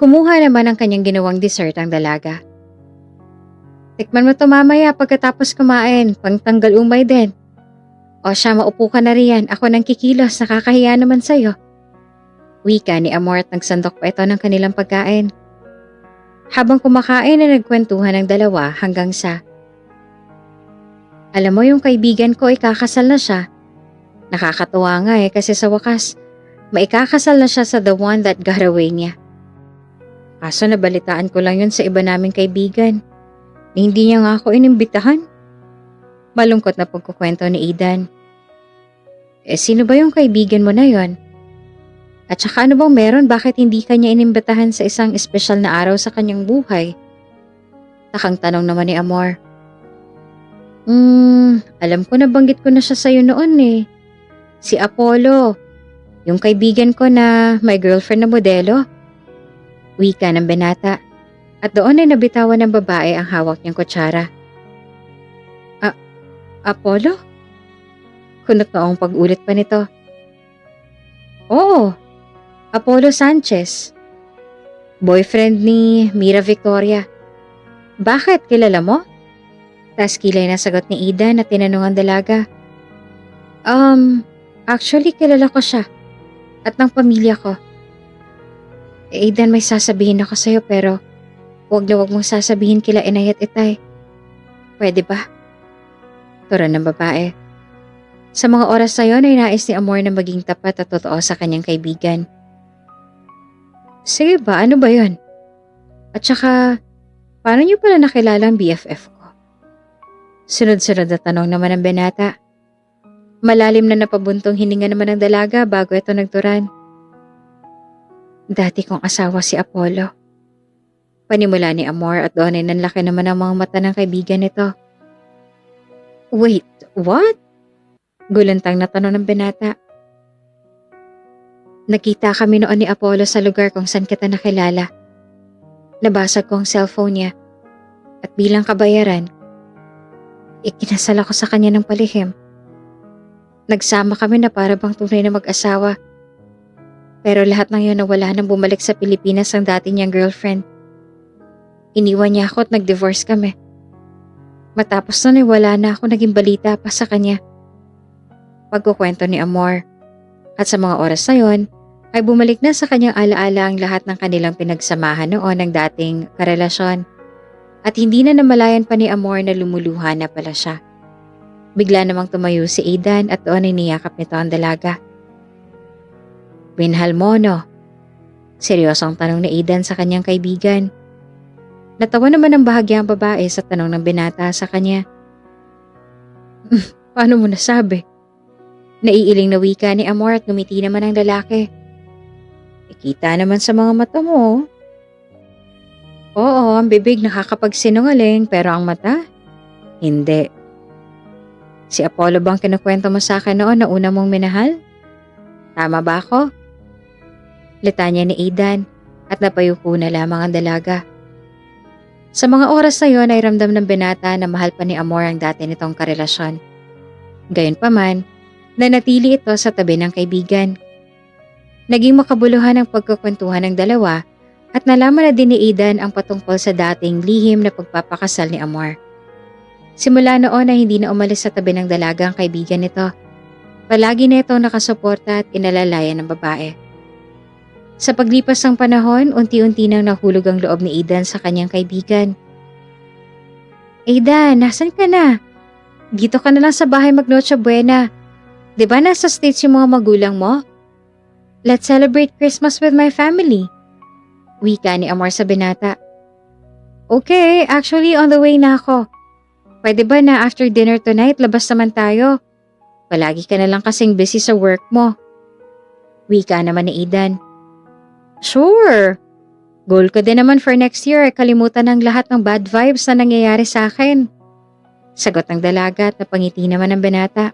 Kumuha naman ang kanyang ginawang dessert ang dalaga. Tikman mo to mamaya pagkatapos kumain, pangtanggal umay din. O siya, maupo ka na riyan, ako nang kikilos, nakakahiya naman sa'yo. Wika ni Amor at nagsandok pa ito ng kanilang pagkain. Habang kumakain ay nagkwentuhan ang dalawa hanggang sa, alam mo yung kaibigan ko ay kakasal na siya. Nakakatuwa nga kasi sa wakas, maikakasal na siya sa the one that got away niya. Kaso nabalitaan ko lang yun sa iba naming kaibigan. Hindi niya nga ako inimbitahan. Malungkot na pagkukwento ni Aidan. Sino ba yung kaibigan mo na yon? At saka ano bang meron, bakit hindi kanya inimbitahan sa isang espesyal na araw sa kanyang buhay? Takang tanong naman ni Amor. Alam ko, nabanggit ko na siya sa'yo noon eh. Si Apollo, yung kaibigan ko na may girlfriend na modelo. Wika ng binata. At doon ay nabitawan ng babae ang hawak niyang kutsara. Apollo? Kunot noong pag-ulit pa nito. Oo, Apollo Sanchez. Boyfriend ni Mira Victoria. Bakit? Kilala mo? Tas kilay na sagot ni Aidan at tinanong ang dalaga. Actually kilala ko siya. At ng pamilya ko. Aidan, may sasabihin ako sa'yo pero huwag mong sasabihin kila inay at itay. Pwede ba? Turon ng babae. Sa mga oras na yon ay nais ni Amor na maging tapat at totoo sa kanyang kaibigan. Sige ba? Ano ba yon? At saka, paano niyo pala nakilala ang BFF ko? Sunod-sunod na tanong naman ang binata. Malalim na napabuntong hininga naman ng dalaga bago ito nagturan. Dati kong asawa si Apollo. Panimula ni Amor at doon ay nanlaki naman ang mga mata ng kaibigan nito. Wait, what? Gulantang na tanong ng binata. Nakita kami noon ni Apollo sa lugar kung saan kita nakilala. Nabasag ko ang cellphone niya at bilang kabayaran, ikinasal ako sa kanya ng palihim. Nagsama kami na para bang tunay na mag-asawa. Pero lahat ng yun nawala nang bumalik sa Pilipinas ang dati niyang girlfriend. Iniwan niya ako at nag-divorce kami. Matapos nun ay wala na ako naging balita pa sa kanya. Pagkukwento ni Amor. At sa mga oras na yon, ay bumalik na sa kanyang alaala ang lahat ng kanilang pinagsamahan noon ng dating karelasyon. At hindi na namalayan pa ni Amor na lumuluha na pala siya. Bigla namang tumayo si Aidan at doon ay niyakap nito ang dalaga. Minahal mo, no? Seryosong tanong ni Aidan sa kanyang kaibigan. Natawa naman ang bahagyang babae sa tanong ng binata sa kanya. Paano mo nasabi? Naiiling na wika ni Amor at ngumiti naman ang lalaki. Ikita naman sa mga mata mo. Oo, ang bibig nakakapagsinungaling pero ang mata, hindi. Si Apollo bang kinukwento mo sa akin noon na una mong minahal? Tama ba ako? Litanya ni Aidan at napayuko na lamang ang dalaga. Sa mga oras na yon ay ramdam ng binata na mahal pa ni Amor ang dati nitong karelasyon. Gayunpaman, Nanatili ito sa tabi ng kaibigan. Naging makabuluhan ang pagkukwentuhan ng dalawa at nalaman na din ni Aidan ang patungkol sa dating lihim na pagpapakasal ni Amor. Simula noon ay hindi na umalis sa tabi ng dalagang kaibigan nito. Palagi na ito nakasuporta at inalalayan ng babae. Sa paglipas ng panahon, unti-unti nang nahulog ang loob ni Aidan sa kanyang kaibigan. Aidan, nasan ka na? Dito ka na lang sa bahay mag-Noche Buena. Diba nasa States yung mga magulang mo? Let's celebrate Christmas with my family. Wika ni Amor sa binata. Okay, actually on the way na ako. Pwede ba na after dinner tonight labas naman tayo? Palagi ka na lang kasing busy sa work mo. Wika naman ni Aidan. Sure. Goal ko din naman for next year ay kalimutan ng lahat ng bad vibes na nangyayari sa akin. Sagot ng dalaga at napangiti naman ng binata.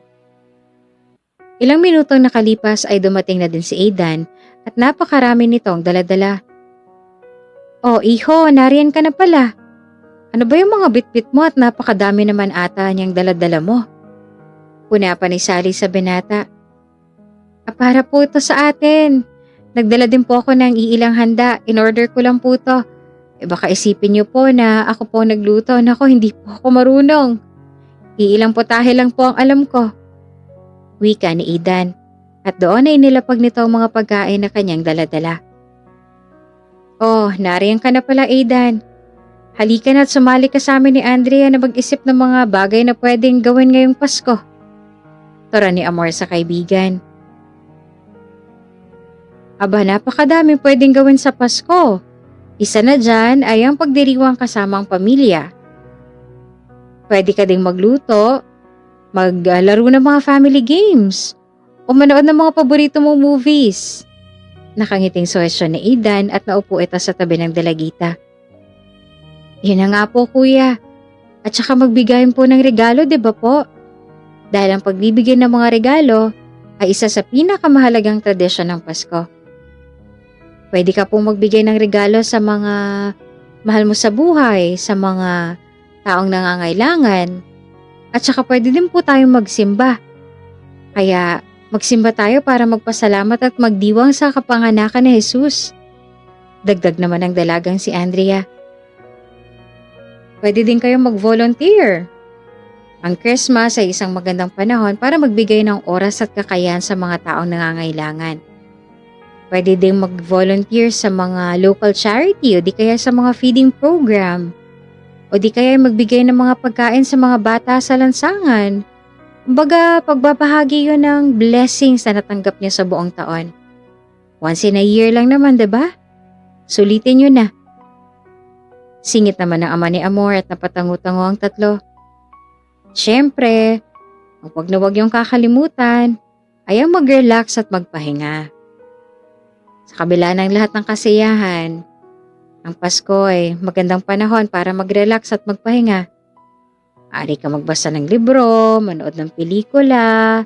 Ilang minutong nakalipas ay dumating na din si Aidan at napakarami nitong daladala. Oh, iho, nariyan ka na pala. Ano ba yung mga bitbit mo at napakadami naman ata niyang daladala mo? Puna pa ni Sally sa binata. Para po ito sa atin. Nagdala din po ako ng iilang handa. In-order ko lang po ito. Baka isipin niyo po na ako po nagluto. Nako, hindi po ako marunong. Iilang putahe lang po ang alam ko. Wika ni Aidan, at doon ay nilapag nito ang mga pagkain na kanyang daladala. Oh, nariyan ka na pala Aidan. Halika na at sumali ka sa amin ni Andrea na mag-isip ng mga bagay na pwedeng gawin ngayong Pasko. Tora ni Amor sa kaibigan. Aba, napakadaming pwedeng gawin sa Pasko. Isa na dyan ay ang pagdiriwang kasama ang pamilya. Pwede ka ding magluto, maglaro ng mga family games, o manood ng mga paborito mong movies. Nakangiting suwestyon ni Aidan at naupo ito sa tabi ng dalagita. Yun na nga po kuya. At saka magbigayin po ng regalo, di ba po? Dahil ang pagbibigay ng mga regalo ay isa sa pinakamahalagang tradisyon ng Pasko. Pwede ka pong magbigay ng regalo sa mga mahal mo sa buhay, sa mga taong nangangailangan. At saka pwede din po tayong magsimba. Kaya magsimba tayo para magpasalamat at magdiwang sa kapanganakan ni Jesus. Dagdag naman ng dalagang si Andrea. Pwede din kayong mag-volunteer. Ang Christmas ay isang magandang panahon para magbigay ng oras at kakayahan sa mga taong nangangailangan. Pwede din mag-volunteer sa mga local charity o di kaya sa mga feeding program. O di kaya magbigay ng mga pagkain sa mga bata sa lansangan. Kumbaga, pagbabahagi yun ng blessings na natanggap niya sa buong taon. Once in a year lang naman, diba? Sulitin yun na. Singit naman ng ama ni Amor at napatango-tango ang tatlo. Siyempre, ang wag na wag yung kakalimutan ay ang mag-relax at magpahinga. Sa kabila ng lahat ng kasiyahan, ang Pasko ay magandang panahon para mag-relax at magpahinga. Ari ka magbasa ng libro, manood ng pelikula,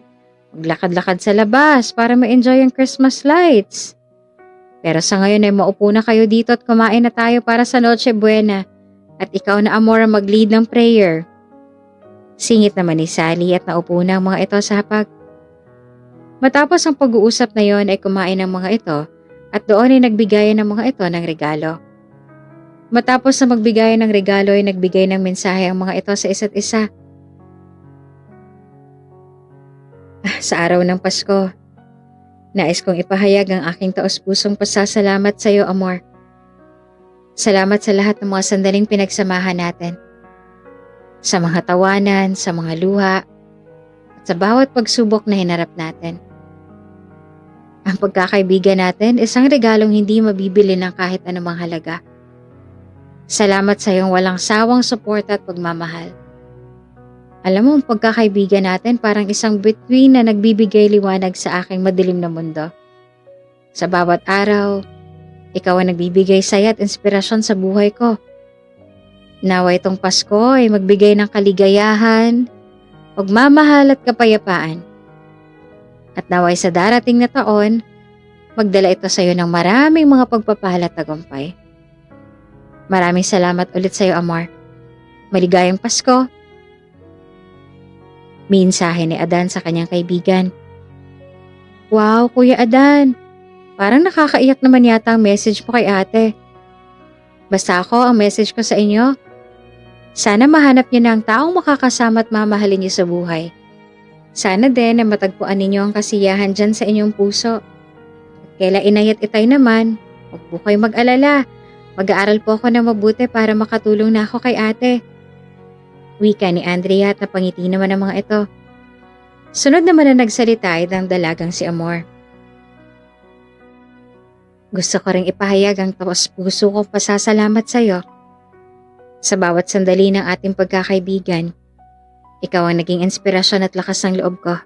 maglakad-lakad sa labas para ma-enjoy ang Christmas lights. Pero sa ngayon ay maupo na kayo dito at kumain na tayo para sa Noche Buena at ikaw na Amor ang mag-lead ng prayer. Singit naman ni Sally at naupo na ang mga ito sa hapag. Matapos ang pag-uusap na yon ay kumain ang mga ito at doon ay nagbigayan ng mga ito ng regalo. Matapos na magbigay ng regalo ay nagbigay ng mensahe ang mga ito sa isa't isa. Sa araw ng Pasko, nais kong ipahayag ang aking taos-pusong pasasalamat sa iyo, Amor. Salamat sa lahat ng mga sandaling pinagsamahan natin. Sa mga tawanan, sa mga luha, at sa bawat pagsubok na hinarap natin. Ang pagkakaibigan natin isang regalong hindi mabibili ng kahit anumang halaga. Salamat sa iyong walang sawang suporta at pagmamahal. Alam mo, ang pagkakaibigan natin parang isang bituin na nagbibigay liwanag sa aking madilim na mundo. Sa bawat araw, ikaw ang nagbibigay saya at inspirasyon sa buhay ko. Nawa itong Pasko ay magbigay ng kaligayahan, pagmamahal at kapayapaan. At naway sa darating na taon, magdala ito sa iyo ng maraming mga pagpapahal at tagumpay. Maraming salamat ulit sa iyo, Amor. Maligayang Pasko. Mensahe ni Adan sa kanyang kaibigan. Wow, Kuya Adan. Parang nakakaiyak naman yata ang message mo kay ate. Basta ako, ang message ko sa inyo, sana mahanap niyo na ang taong makakasama at mamahalin niyo sa buhay. Sana din na matagpuan ninyo ang kasiyahan dyan sa inyong puso. Kaila inay at itay naman, huwag po kayo mag-alala. Mag-aaral po ako na mabuti para makatulong na ako kay ate. Wika ni Andrea at napangiti naman ang mga ito. Sunod naman na nagsalita ay ang dalagang si Amor. Gusto ko ring ipahayag ang taos puso kong pasasalamat sa iyo. Sa bawat sandali ng ating pagkakaibigan, ikaw ang naging inspirasyon at lakas ng loob ko.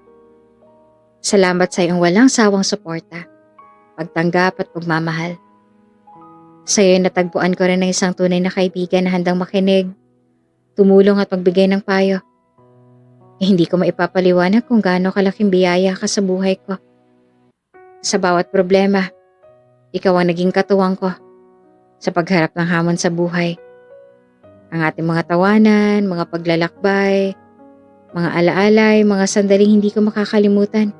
Salamat sa iyong walang sawang suporta, pagtanggap at pagmamahal. Sa iyo natagpuan ko rin ng isang tunay na kaibigan na handang makinig, tumulong at magbigay ng payo. Hindi ko maipapaliwanag kung gaano kalaking biyaya ka sa buhay ko. Sa bawat problema, ikaw ang naging katuwang ko sa pagharap ng hamon sa buhay. Ang ating mga tawanan, mga paglalakbay, mga alaalay, mga sandaling hindi ko makakalimutan.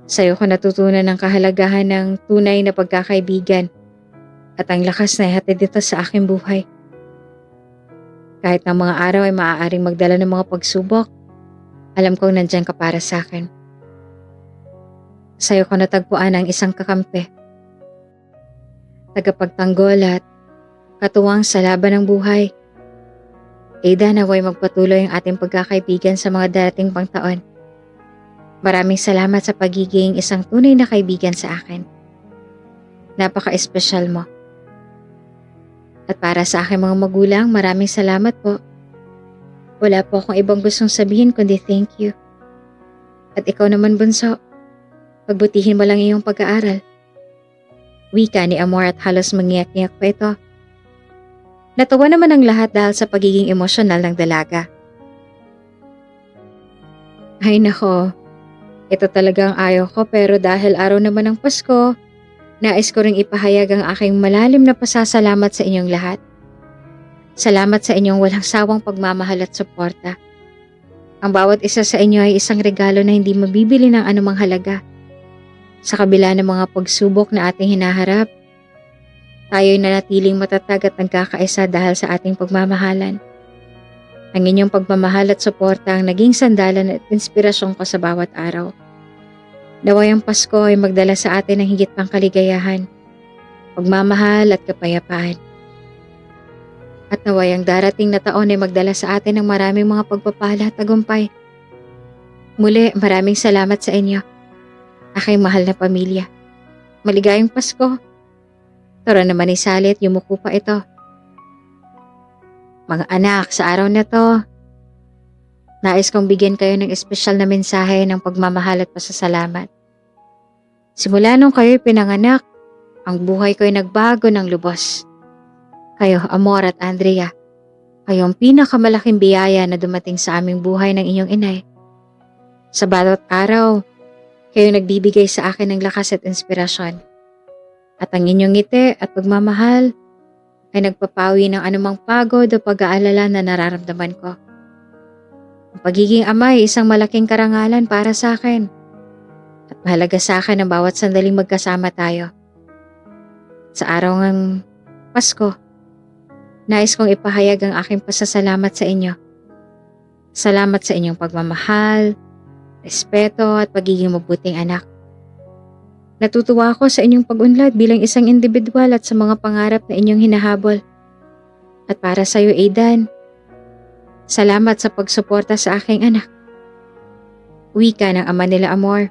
Sa iyo ko natutunan ang kahalagahan ng tunay na pagkakaibigan at ang lakas na ihatid dito sa aking buhay. Kahit na mga araw ay maaaring magdala ng mga pagsubok, alam kong nandyan ka para sa akin. Sa iyo ko natagpuan ang isang kakampi, tagapagtanggol at katuwang sa laban ng buhay. Ada, naway magpatuloy ang ating pagkakaibigan sa mga darating pang taon. Maraming salamat sa pagiging isang tunay na kaibigan sa akin. Napaka-espesyal mo. At para sa aking mga magulang, maraming salamat po. Wala po akong ibang gustong sabihin kundi thank you. At ikaw naman, bunso, pagbutihin mo lang iyong pag-aaral. Wika ni Amor at halos mangiyak-ngiyak pa ito. Natawa naman ang lahat dahil sa pagiging emosyonal ng dalaga. Ay nako, ito talagang ayaw ko pero dahil araw naman ng Pasko, nais ko ring ipahayag ang aking malalim na pasasalamat sa inyong lahat. Salamat sa inyong walang sawang pagmamahal at suporta. Ang bawat isa sa inyo ay isang regalo na hindi mabibili ng anumang halaga. Sa kabila ng mga pagsubok na ating hinaharap, tayo'y nanatiling matatag at nagkakaisa dahil sa ating pagmamahalan. Ang inyong pagmamahal at suporta ang naging sandalan at inspirasyon ko sa bawat araw. Naway ang Pasko ay magdala sa atin ng higit pang kaligayahan, pagmamahal at kapayapaan. At naway ang darating na taon ay magdala sa atin ng maraming mga pagpapala at tagumpay. Muli, maraming salamat sa inyo, aking mahal na pamilya. Maligayang Pasko. Tara naman ni Sally at yumuko pa ito. Mga anak, sa araw na to, nais kong bigyan kayo ng espesyal na mensahe ng pagmamahal at pasasalamat. Simula nung kayo'y pinanganak, ang buhay ko'y nagbago ng lubos. Kayo, Amor at Andrea, kayo ang pinakamalaking biyaya na dumating sa aming buhay ng inyong inay. Sa bawat araw, kayo nagbibigay sa akin ng lakas at inspirasyon. At ang inyong ngiti at pagmamahal ay nagpapawi ng anumang pagod o pag-aalala na nararamdaman ko. Ang pagiging ama ay isang malaking karangalan para sa akin. At mahalaga sa akin ang bawat sandaling magkasama tayo. Sa araw ng Pasko, nais kong ipahayag ang aking pasasalamat sa inyo. Salamat sa inyong pagmamahal, respeto at pagiging mabuting anak. Natutuwa ako sa inyong pag-unlad bilang isang individual at sa mga pangarap na inyong hinahabol. At para sa iyo, Aidan, salamat sa pagsuporta sa aking anak. Wika ng ama nila Amor,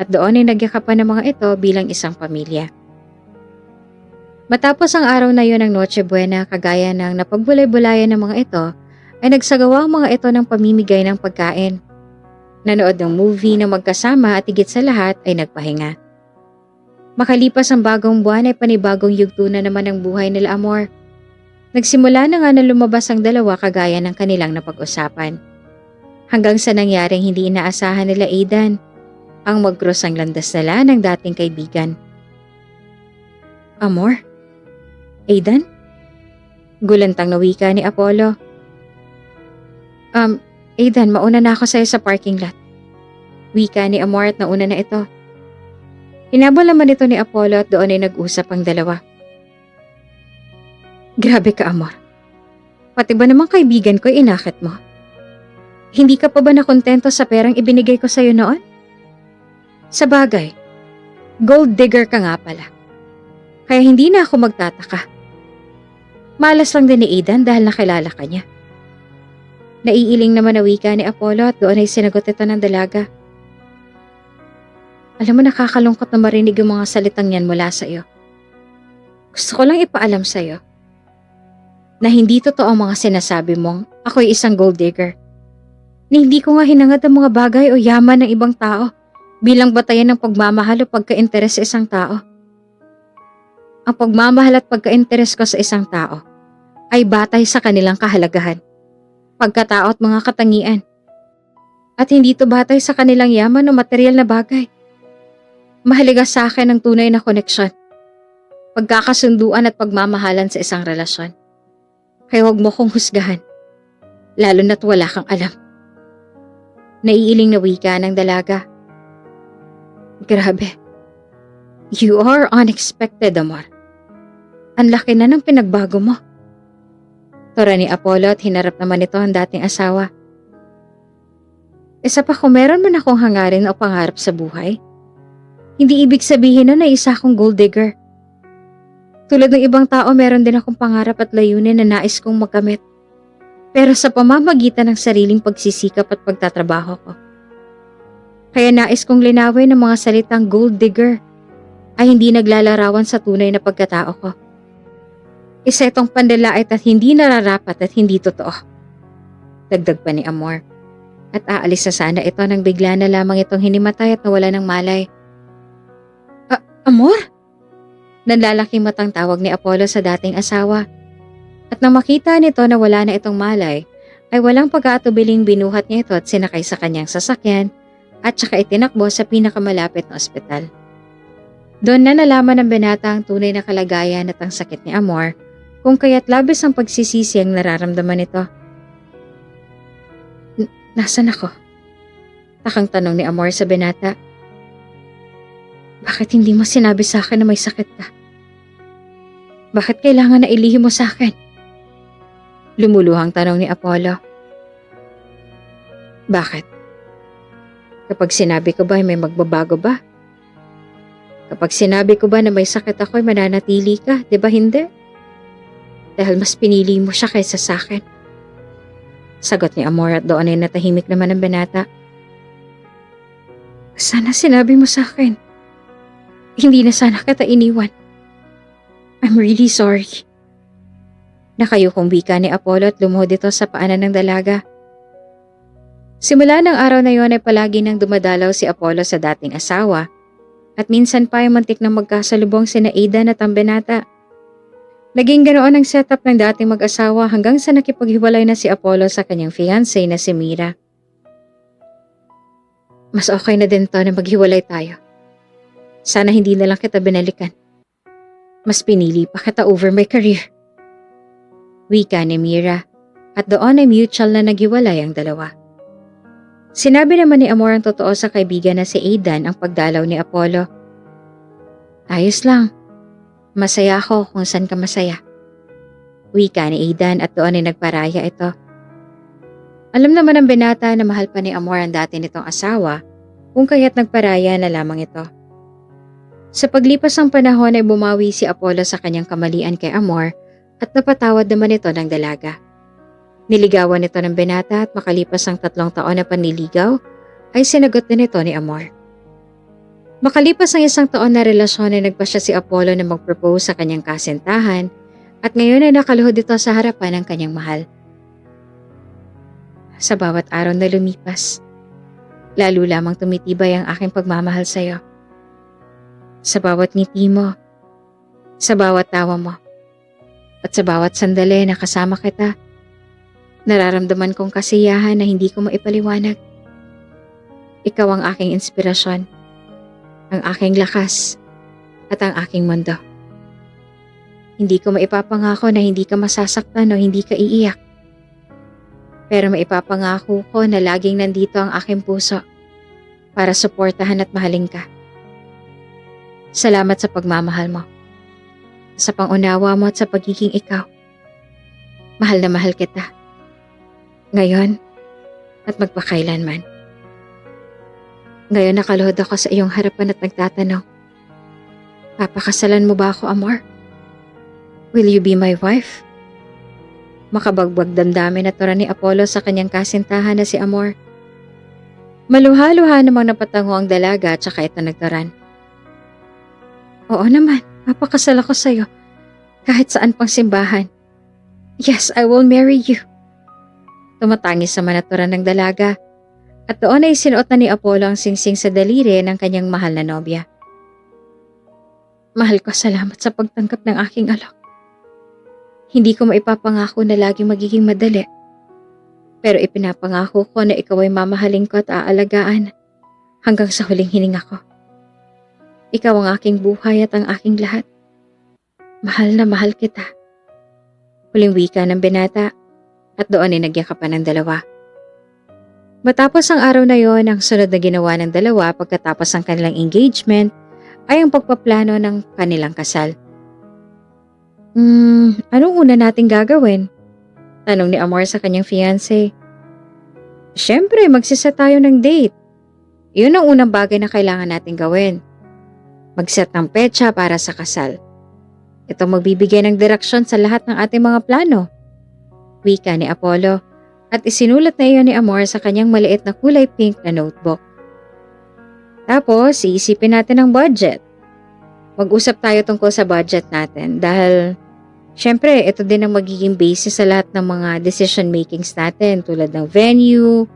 at doon ay nagyakapan ng mga ito bilang isang pamilya. Matapos ang araw na yun ng Noche Buena, kagaya ng napagbulay-bulayan ng mga ito, ay nagsagawa ang mga ito ng pamimigay ng pagkain. Nanood ng movie na magkasama at higit sa lahat ay nagpahinga. Makalipas ang bagong buwan ay panibagong yugto na naman ang buhay nila Amor. Nagsimula na nga na lumabas ang dalawa kagaya ng kanilang napag-usapan. Hanggang sa nangyaring hindi inaasahan nila Aidan, ang mag-cross ang landas nila ng dating kaibigan. Amor? Aidan? Gulantang na wika ni Apollo. Aidan, mauna na ako sa'yo sa parking lot. Wika ni Amor at nauna na ito. Hinabol naman ito ni Apollo at doon ay nag-usap ang dalawa. Grabe ka, Amor. Pati ba namang kaibigan ko inakit mo? Hindi ka pa ba nakontento sa perang ibinigay ko sa'yo noon? Sa bagay, gold digger ka nga pala. Kaya hindi na ako magtataka. Malas lang din ni Aidan dahil nakilala ka niya. Naiiling naman na wika ni Apollo at doon ay sinagot ito ng dalaga. Alam mo, nakakalungkot na marinig yung mga salitang yan mula sa iyo. Gusto ko lang ipaalam sa iyo na hindi totoo ang mga sinasabi mong ako'y isang gold digger. Ni hindi ko nga hinangad ang mga bagay o yaman ng ibang tao bilang batayan ng pagmamahal o pagka-interes sa isang tao. Ang pagmamahal at pagka-interes ko sa isang tao ay batay sa kanilang kahalagahan, pagkatao at mga katangian. At hindi ito batay sa kanilang yaman o material na bagay. Mahalaga sa akin ang tunay na koneksyon, pagkakasunduan at pagmamahalan sa isang relasyon. Kaya huwag mo kong husgahan, lalo na't wala kang alam. Naiiling na wika ng dalaga. Grabe. You are unexpected, Amor. Ang laki na ng pinagbago mo. Tora ni Apollo at hinarap naman ito ang dating asawa. Isa pa, kung meron man akong hangarin o pangarap sa buhay, hindi ibig sabihin na isa akong gold digger. Tulad ng ibang tao, meron din akong pangarap at layunin na nais kong makamit. Pero sa pamamagitan ng sariling pagsisikap at pagtatrabaho ko. Kaya nais kong linawin ng mga salitang gold digger ay hindi naglalarawan sa tunay na pagkatao ko. Isa itong pandalait at hindi nararapat at hindi totoo. Dagdag pa ni Amor. At aalis na sana ito nang bigla na lamang itong hinimatay at nawala ng malay. Amor? Nanlalaking matang tawag ni Apollo sa dating asawa. At nang makita nito na wala na itong malay, ay walang pag-aatubiling binuhat niya ito at sinakay sa kanyang sasakyan at saka itinakbo sa pinakamalapit na ospital. Doon na nalaman ng binata ang tunay na kalagayan at ang sakit ni Amor, kung kaya't labis ang pagsisisi ang nararamdaman nito. Nasaan ako? Takang tanong ni Amor sa binata. Bakit hindi mo sinabi sa akin na may sakit ka? Bakit kailangan na ilihim mo sa akin? Lumuluhang tanong ni Apollo. Bakit? Kapag sinabi ko ba ay may magbabago ba? Kapag sinabi ko ba na may sakit ako ay mananatili ka, di ba hindi? Dahil mas pinili mo siya kaysa sa akin. Sagot ni Amor at doon ay natahimik naman ang binata. Sana sinabi mo sa akin. Hindi na sana kita iniwan. I'm really sorry. Nakayukong wika ni Apollo at lumuhod ito sa paanan ng dalaga. Simula ng araw na yon ay palagi nang dumadalaw si Apollo sa dating asawa at minsan pa ay mantik na magkasalubong sina Aidan at ang binata. Naging ganoon ang setup ng dating mag-asawa hanggang sa nakipaghiwalay na si Apollo sa kanyang fiancé na si Mira. Mas okay na din to na maghiwalay tayo. Sana hindi na lang kita binalikan. Mas pinili pa kita over my career. Wika ni Mira at doon ay mutual na naghiwalay ang dalawa. Sinabi naman ni Amor ang totoo sa kaibigan na si Aidan ang pagdalaw ni Apollo. Ayos lang. Masaya ako kung saan ka masaya. Wika ni Aidan at doon ay nagparaya ito. Alam naman ng binata na mahal pa ni Amor ang dati nitong asawa kung kaya't nagparaya na lamang ito. Sa paglipas ng panahon ay bumawi si Apollo sa kanyang kamalian kay Amor at napatawad naman ito ng dalaga. Niligawan ito ng binata at makalipas ang 3 taon na panliligaw ay sinagot din ito ni Amor. Makalipas ang 1 taon na relasyon ay nagpasya si Apollo na mag-propose sa kanyang kasintahan at ngayon ay nakaluhod ito sa harapan ng kanyang mahal. Sa bawat araw na lumipas, lalo lamang tumitibay ang aking pagmamahal sa iyo. Sa bawat ngiti mo, sa bawat tawa mo, at sa bawat sandali na kasama kita, nararamdaman kong kasiyahan na hindi ko maipaliwanag. Ikaw ang aking inspirasyon, ang aking lakas, at ang aking mundo. Hindi ko maipapangako na hindi ka masasaktan o hindi ka iiyak. Pero maipapangako ko na laging nandito ang aking puso para suportahan at mahalin ka. Salamat sa pagmamahal mo, sa pangunawa mo at sa pagiging ikaw. Mahal na mahal kita. Ngayon at magpakailanman. Ngayon nakaluhod ako sa iyong harapan at nagtatanong, papakasalan mo ba ako, Amor? Will you be my wife? Makabagbag damdamin na tura ni Apollo sa kanyang kasintahan na si Amor. Maluha-luha namang napatango ang dalaga at saka ito nagturan. Oo naman, papakasal ako sa'yo. Kahit saan pang simbahan. Yes, I will marry you. Tumatangis sa manaturan ng dalaga. At doon ay sinuot na ni Apollo ang singsing sa daliri ng kanyang mahal na nobya. Mahal ko, salamat sa pagtanggap ng aking alok. Hindi ko maipapangako na laging magiging madali. Pero ipinapangako ko na ikaw ay mamahalin ko at aalagaan hanggang sa huling hininga ko. Ikaw ang aking buhay at ang aking lahat. Mahal na mahal kita. Huling wika ng binata at doon ay nagyakapan ng dalawa. Matapos ang araw na yon, ang sunod na ginawa ng dalawa pagkatapos ng kanilang engagement ay ang pagpaplano ng kanilang kasal. Anong una nating gagawin? Tanong ni Amor sa kanyang fiancé. Siyempre, magsiset tayo ng date. Yun ang unang bagay na kailangan natin gawin. Mag-set ng petsa para sa kasal. Ito magbibigay ng direksyon sa lahat ng ating mga plano. Wika ni Apollo at isinulat na iyon ni Amor sa kanyang maliit na kulay pink na notebook. Tapos, iisipin natin ang budget. Mag-usap tayo tungkol sa budget natin dahil syempre, ito din ang magiging basis sa lahat ng mga decision makings natin tulad ng venue,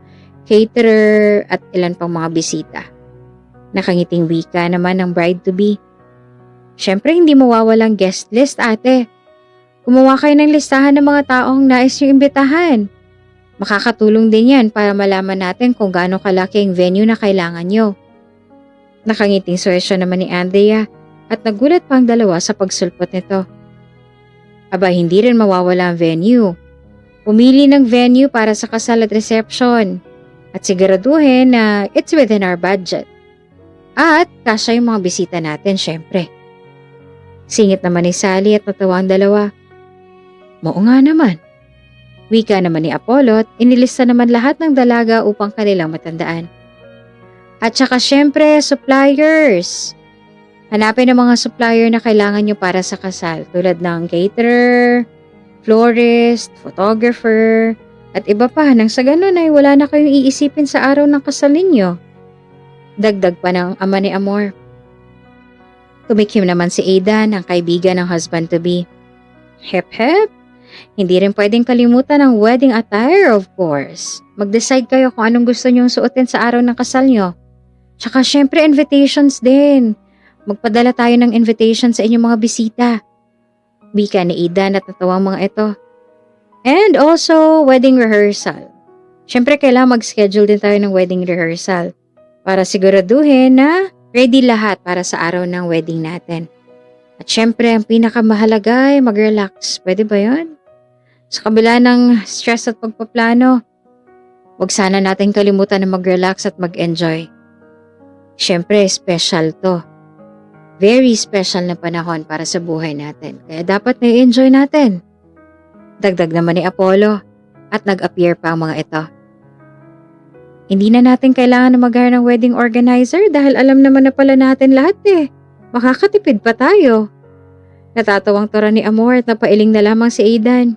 caterer at ilan pang mga bisita. Nakangiting wika naman ng bride-to-be. Syempre, hindi mawawalang guest list, ate. Gumawa kayo ng listahan ng mga taong nais nyo imbitahan. Makakatulong din yan para malaman natin kung gaano kalaki ang venue na kailangan nyo. Nakangiting suwesyon naman ni Andrea at nagulat pa ang dalawa sa pagsulpot nito. Aba, hindi rin mawawala ang venue. Pumili ng venue para sa kasal at reception at siguraduhin na it's within our budget. At kasya yung mga bisita natin, syempre. Singit naman ni Sally at natawa ang dalawa. Oo nga naman. Wika naman ni Apollo at inilista naman lahat ng dalaga upang kanilang matandaan. At saka syempre, suppliers. Hanapin ang mga supplier na kailangan nyo para sa kasal tulad ng caterer, florist, photographer, at iba pa nang sa ganun ay wala na kayong iisipin sa araw ng kasal ninyo. Dagdag pa ng ama ni Amor. Tumikim naman si Aidan, ang kaibigan ng husband-to-be. Hep hep, hindi rin pwedeng kalimutan ang wedding attire of course. Mag-decide kayo kung anong gusto nyong suotin sa araw ng kasal nyo. Tsaka syempre invitations din. Magpadala tayo ng invitation sa inyong mga bisita. Wika ni Aidan at natawang mga ito. And also wedding rehearsal. Syempre kailangan mag-schedule din tayo ng wedding rehearsal para siguraduhin na ready lahat para sa araw ng wedding natin. At syempre, ang pinakamahalaga ay mag-relax. Pwede ba yun? Sa kabila ng stress at pagpaplano, huwag sana natin kalimutan na mag-relax at mag-enjoy. Syempre, special to. Very special na panahon para sa buhay natin. Kaya dapat na-enjoy natin. Dagdag naman ni Apollo at nag-appear pa ang mga ito. Hindi na natin kailangan na mag-hire ng wedding organizer dahil alam naman na pala natin lahat eh. Makakatipid pa tayo. Natatawang tura ni Amor at napailing na lamang si Aidan.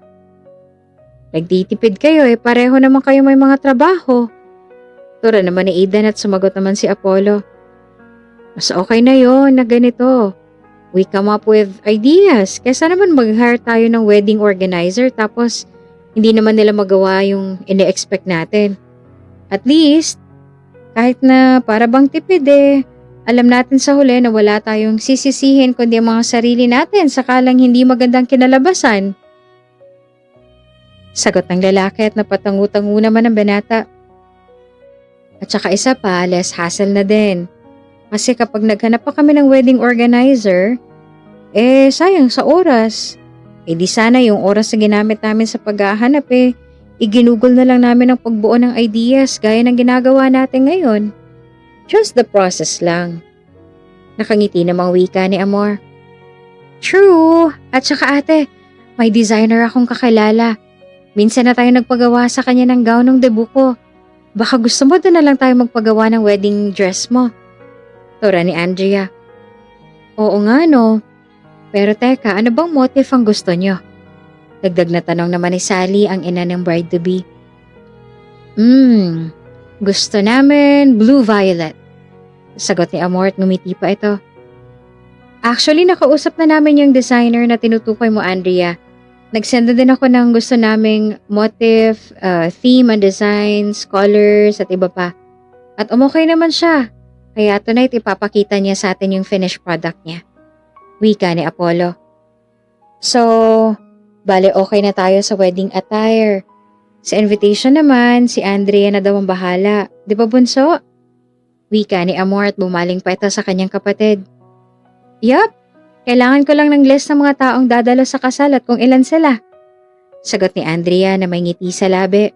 Nagtitipid kayo eh, pareho naman kayo may mga trabaho. Tura naman ni Aidan at sumagot naman si Apollo. Mas okay na yon na ganito. We come up with ideas. Kesa naman mag-hire tayo ng wedding organizer tapos hindi naman nila magawa yung ine-expect natin. At least, kahit na para bang tipid eh, alam natin sa huli na wala tayong sisisihin kundi ang mga sarili natin sakalang hindi magandang kinalabasan. Sagot ng lalaki at napatangu-tangu naman ng binata. At saka isa pa, less hassle na din. Kasi kapag naghanap pa kami ng wedding organizer, sayang sa oras. Di sana yung oras na ginamit namin sa paghahanap iginugol na lang namin ang pagbuo ng ideas gaya ng ginagawa natin ngayon. Just the process lang. Nakangiti namang wika ni Amor. True! At saka ate, may designer akong kakilala. Minsan na tayo nagpagawa sa kanya ng gown ng debut ko. Baka gusto mo doon na lang tayo magpagawa ng wedding dress mo. Tura ni Andrea. Oo nga no. Pero teka, ano bang motif ang gusto nyo? Dagdag na tanong naman ni Sally, ang ina ng bride-to-be. Gusto namin blue-violet. Sagot ni Amor at ngumiti pa ito. Actually, nakausap na namin yung designer na tinutukoy mo, Andrea. Nagsenda din ako ng gusto naming motif, theme and designs, colors at iba pa. At umukay naman siya. Kaya tonight ipapakita niya sa atin yung finished product niya. Wika ni Apollo. So, bale okay na tayo sa wedding attire. Sa invitation naman, si Andrea na daw ang bahala. Di ba bunso? Wika ni Amor at bumaling pa ito sa kanyang kapatid. Yup, kailangan ko lang ng list ng mga taong dadalo sa kasal at kung ilan sila. Sagot ni Andrea na may ngiti sa labi.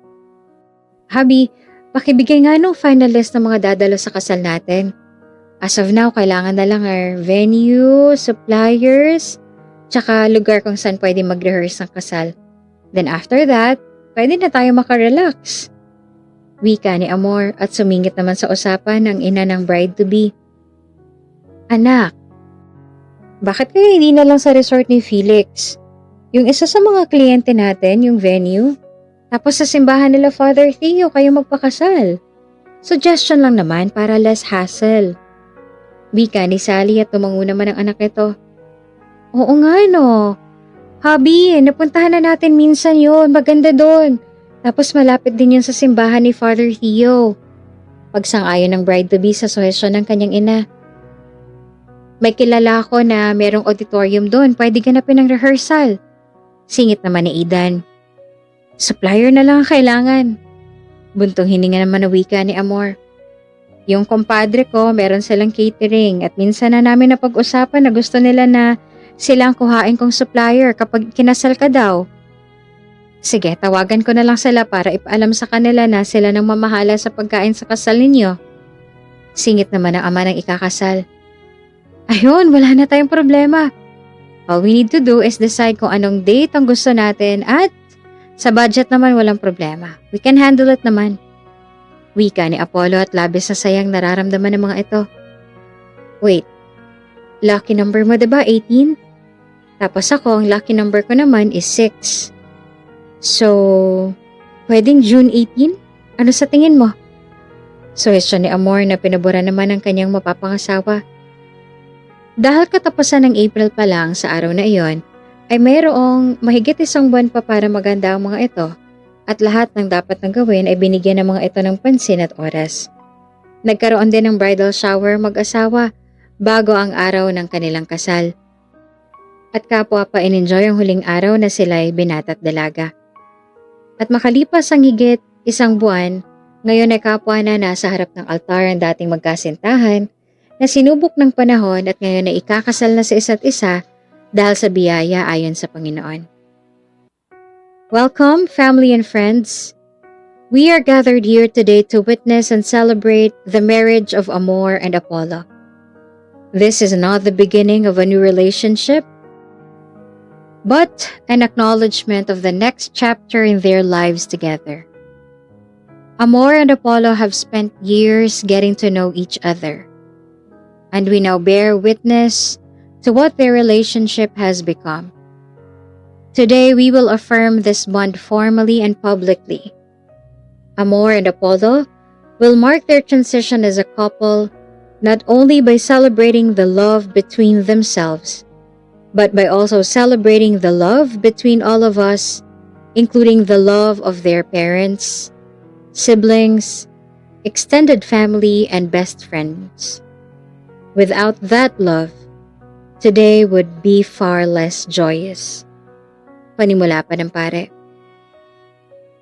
Habi, pakibigay nga nung final list ng mga dadalo sa kasal natin. As of now, kailangan na lang our venue, suppliers, tsaka lugar kung saan pwede mag-rehearse ng kasal. Then after that, pwede na tayo makarelax. Wika ni Amor at sumingit naman sa usapan ng ina ng bride-to-be. Anak, bakit kaya hindi na lang sa resort ni Felix? Yung isa sa mga kliyente natin, yung venue. Tapos sa simbahan nila Father Theo kayo magpakasal. Suggestion lang naman para less hassle. Wika ni Sally at tumango naman ang anak nito. Oo nga no. Habi, napuntahan na natin minsan yon. Maganda doon. Tapos malapit din yun sa simbahan ni Father Theo. Pagsang-ayon ng bride-to-be sa suhesyon ng kanyang ina. May kilala ko na merong auditorium doon. Pwede ganapin ang rehearsal. Singit naman ni Aidan. Supplier na lang ang kailangan. Buntong hininga naman na wika ni Amor. Yung kompadre ko, meron silang catering at minsan na namin napag-usapan na gusto nila na silang kuhain kong supplier kapag kinasal ka daw. Sige, tawagan ko na lang sila para ipaalam sa kanila na sila nang mamahala sa pagkain sa kasal ninyo. Singit naman ang ama ng ikakasal. Ayun, wala na tayong problema. All we need to do is decide kung anong date ang gusto natin at sa budget naman walang problema. We can handle it naman. Wika ni Apollo at labis na sayang nararamdaman ng mga ito. Wait, lucky number mo diba 18? Tapos ako, ang lucky number ko naman is 6. So, pwedeng June 18? Ano sa tingin mo? Suhestyon ni Amor na pinabura naman ang kanyang mapapangasawa. Dahil katapusan ng April pa lang sa araw na iyon, ay mayroong mahigit 1 buwan pa para maganda ang mga ito at lahat ng dapat nang gawin ay binigyan ng mga ito ng pansin at oras. Nagkaroon din ng bridal shower mag-asawa bago ang araw ng kanilang kasal. At kapwa pa in-enjoy ang huling araw na sila ay binata't dalaga. At makalipas ang higit 1 buwan, ngayon ay kapwa na nasa harap ng altar ang dating magkasintahan na sinubok ng panahon at ngayon ay ikakasal na sa isa't isa dahil sa biyaya ayon sa Panginoon. Welcome, family and friends. We are gathered here today to witness and celebrate the marriage of Amor and Apollo. This is not the beginning of a new relationship, but an acknowledgement of the next chapter in their lives together. Amor and Apollo have spent years getting to know each other, and we now bear witness to what their relationship has become. Today, we will affirm this bond formally and publicly. Amor and Apollo will mark their transition as a couple not only by celebrating the love between themselves, but by also celebrating the love between all of us, including the love of their parents, siblings, extended family, and best friends. Without that love, today would be far less joyous. Panimula pa ng pare.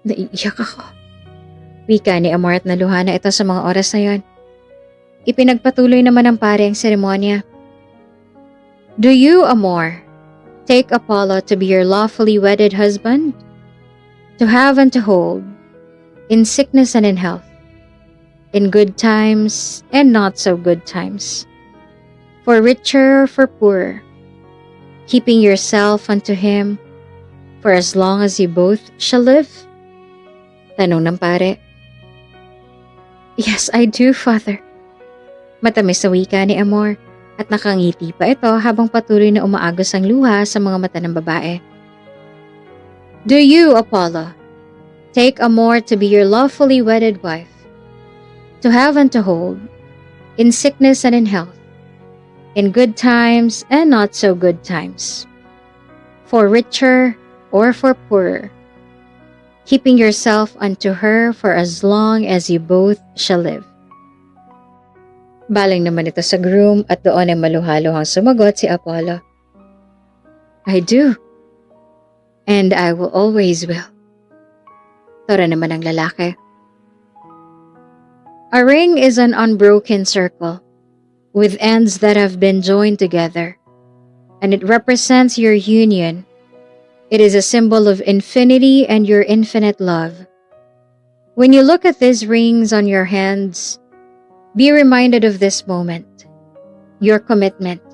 Naiiyak ako. Wika ni Amor at naluha na ito sa mga oras na yon. Ipinagpatuloy naman ng pare ang seremonya. Do you, Amor, take Apollo to be your lawfully wedded husband? To have and to hold, in sickness and in health, in good times and not so good times. for richer or for poorer, keeping yourself unto him for as long as you both shall live? Tanong ng pare. Yes, I do, Father. Matamis na wika ni Amor at nakangiti pa ito habang patuloy na umaagos ang luha sa mga mata ng babae. Do you, Apollo, take Amor to be your lawfully wedded wife, to have and to hold, in sickness and in health, in good times and not so good times, for richer or for poorer, keeping yourself unto her for as long as you both shall live? Baling naman ito sa groom at doon ay maluhaluhang sumagot si Apollo. I do. And I will always will. Tora naman ang lalaki. A ring is an unbroken circle with ends that have been joined together, and it represents your union. It is a symbol of infinity and your infinite love. When you look at these rings on your hands, be reminded of this moment, your commitment,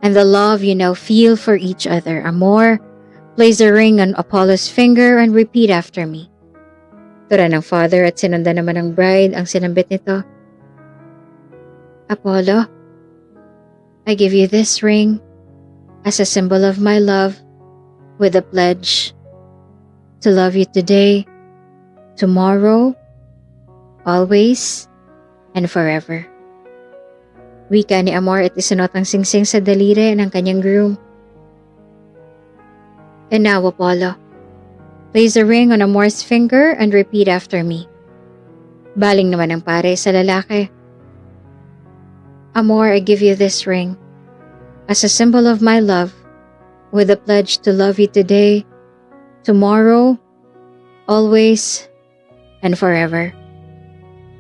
and the love you now feel for each other. Amor, place the ring on Apollo's finger and repeat after me. Tura ng father at sinanda naman ng bride ang sinambit nito. Apollo, I give you this ring as a symbol of my love, with a pledge to love you today, tomorrow, always, and forever. Wika ni Amor at isunot ang singsing sa daliri ng kanyang groom. And now, Apollo, place the ring on Amor's finger and repeat after me. Baling naman ang pare sa lalaki. Amor, I give you this ring as a symbol of my love, with a pledge to love you today, tomorrow, always, and forever.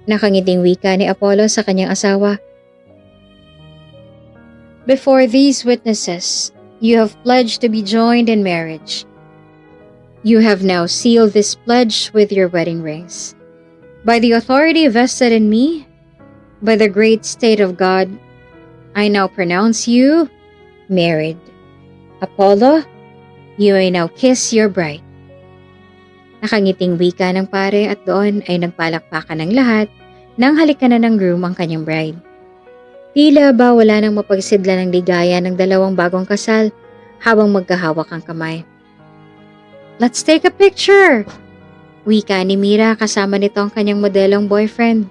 Nakangiting wika ni Apollo sa kanyang asawa. Before these witnesses, you have pledged to be joined in marriage. You have now sealed this pledge with your wedding rings. By the authority vested in me, by the great state of God, I now pronounce you married. Apollo, you may now kiss your bride. Nakangiting wika ng pare at doon ay nagpalakpakan ng lahat nang halikanan ng groom ang kanyang bride. Tila ba wala nang mapagsidla ng ligaya ng dalawang bagong kasal habang magkahawak ang kamay. Let's take a picture! Wika ni Mira kasama nito ang kanyang modelong boyfriend.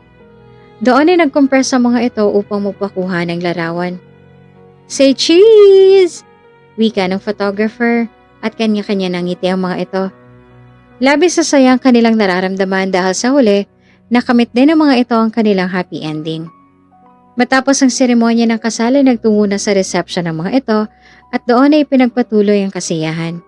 Doon ay nagkompress ang mga ito upang magpakuha ng larawan. Say cheese! Wika ng photographer at kanya-kanya nang ngiti ang mga ito. Labis sa saya ang kanilang nararamdaman dahil sa huli, nakamit din ng mga ito ang kanilang happy ending. Matapos ang seremonya ng kasal ay nagtungo na sa reception ng mga ito at doon ay pinagpatuloy ang kasiyahan.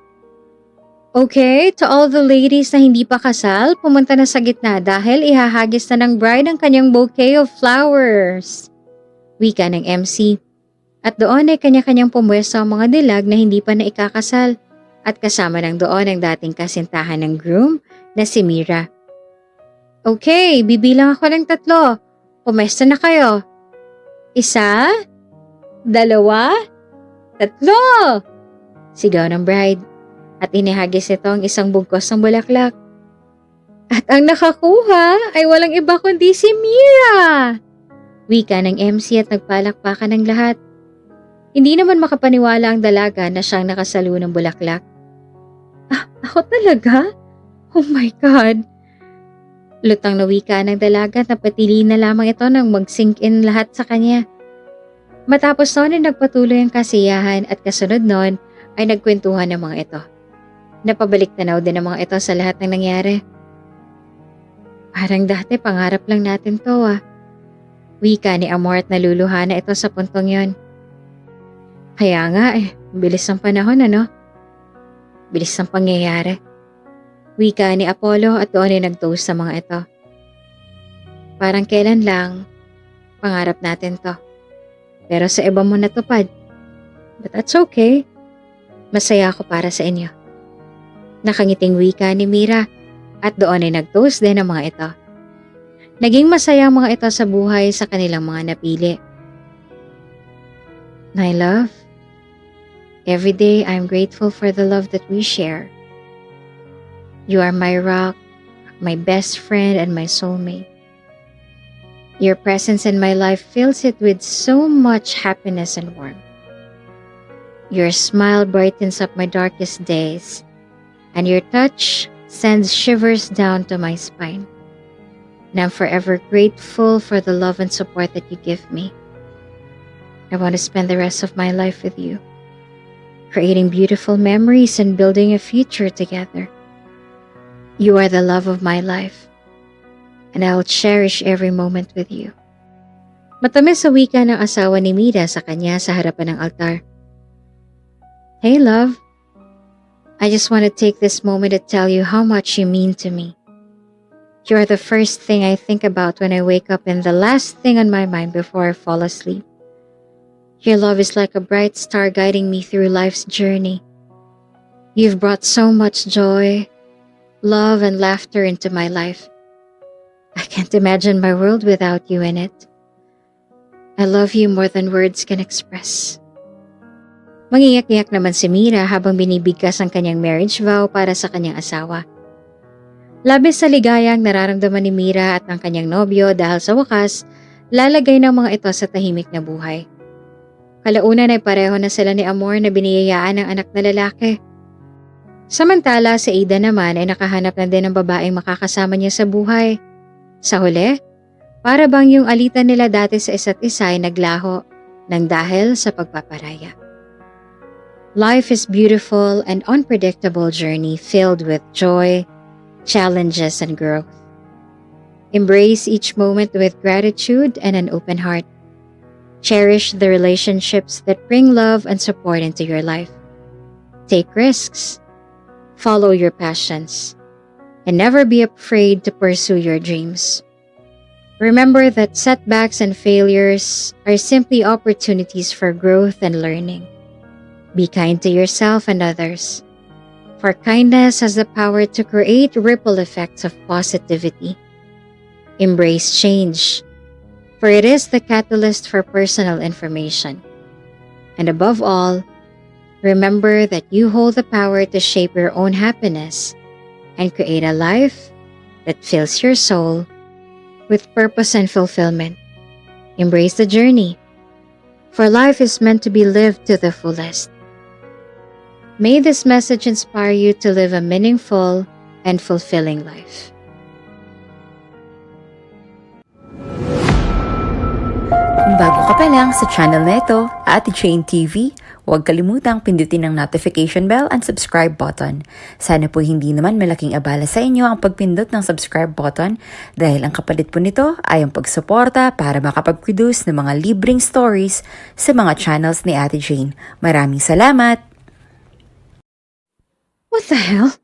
Okay, to all the ladies na hindi pa kasal, pumunta na sa gitna dahil ihahagis na ng bride ang kanyang bouquet of flowers. Wika ng MC. At doon ay kanya-kanyang pumwesto ang mga dilag na hindi pa naikakasal. At kasama ng doon ang dating kasintahan ng groom na si Mira. Okay, bibilang ako ng 3. Pumesta na kayo. 1, 2, 3. Sigaw ng bride. At inihagis ito ang isang bugkos ng bulaklak. At ang nakakuha ay walang iba kundi si Mira. Wika ng MC at nagpalakpakan ng lahat. Hindi naman makapaniwala ang dalaga na siyang nakasalo ng bulaklak. Ako talaga? Oh my God! Lutang na wika ng dalaga na patili na lamang ito nang mag-sink in lahat sa kanya. Matapos noon ay nagpatuloy ang kasiyahan at kasunod noon ay nagkwentuhan ng mga ito. Napabalik tanaw din ang mga ito sa lahat ng nangyari. Parang dati pangarap lang natin to Wika ni Amor at naluluha na ito sa puntong yon. Kaya nga bilis ng panahon Bilis ng pangyayari. Wika ni Apollo at doon ay nag-toast sa mga ito. Parang kailan lang, pangarap natin to. Pero sa iba mo natupad. But that's okay. Masaya ako para sa inyo. Nakangiting wika ni Mira at doon ay nag-toast din ang mga ito. Naging masaya ang mga ito sa buhay sa kanilang mga napili. My love, every day I'm grateful for the love that we share. You are my rock, my best friend, and my soulmate. Your presence in my life fills it with so much happiness and warmth. Your smile brightens up my darkest days, and your touch sends shivers down to my spine. And I'm forever grateful for the love and support that you give me. I want to spend the rest of my life with you, creating beautiful memories and building a future together. You are the love of my life, and I'll cherish every moment with you. Matamis sa wika ng asawa ni Mira sa kanya sa harapan ng altar. Hey love, I just want to take this moment to tell you how much you mean to me. You're the first thing I think about when I wake up and the last thing on my mind before I fall asleep. Your love is like a bright star guiding me through life's journey. You've brought so much joy, love, and laughter into my life. I can't imagine my world without you in it. I love you more than words can express. Mangiyak-iyak naman si Mira habang binibigkas ang kanyang marriage vow para sa kanyang asawa. Labis sa ligayang nararamdaman ni Mira at ng kanyang nobyo dahil sa wakas, lalagay ng mga ito sa tahimik na buhay. Kalaunan ay pareho na sila ni Amor na biniyayaan ng anak na lalaki. Samantala si Ada naman ay nakahanap na din ng babaeng makakasama niya sa buhay. Sa huli, para bang yung alitan nila dati sa isa't isa ay naglaho nang dahil sa pagpaparaya. Life is beautiful and unpredictable journey filled with joy, challenges, and growth. Embrace each moment with gratitude and an open heart. Cherish the relationships that bring love and support into your life. Take risks. Follow your passions. And never be afraid to pursue your dreams. Remember that setbacks and failures are simply opportunities for growth and learning. Be kind to yourself and others, for kindness has the power to create ripple effects of positivity. Embrace change, for it is the catalyst for personal information. And above all, remember that you hold the power to shape your own happiness and create a life that fills your soul with purpose and fulfillment. Embrace the journey, for life is meant to be lived to the fullest. May this message inspire you to live a meaningful and fulfilling life. Kung bago ka pa lang sa channel na ito, Ate Jane TV, huwag kalimutang pindutin ang notification bell and subscribe button. Sana po hindi naman malaking abala sa inyo ang pagpindot ng subscribe button dahil ang kapalit po nito ay ang pagsuporta para makapag-produce ng mga libreng stories sa mga channels ni Ate Jane. Maraming salamat! What the hell?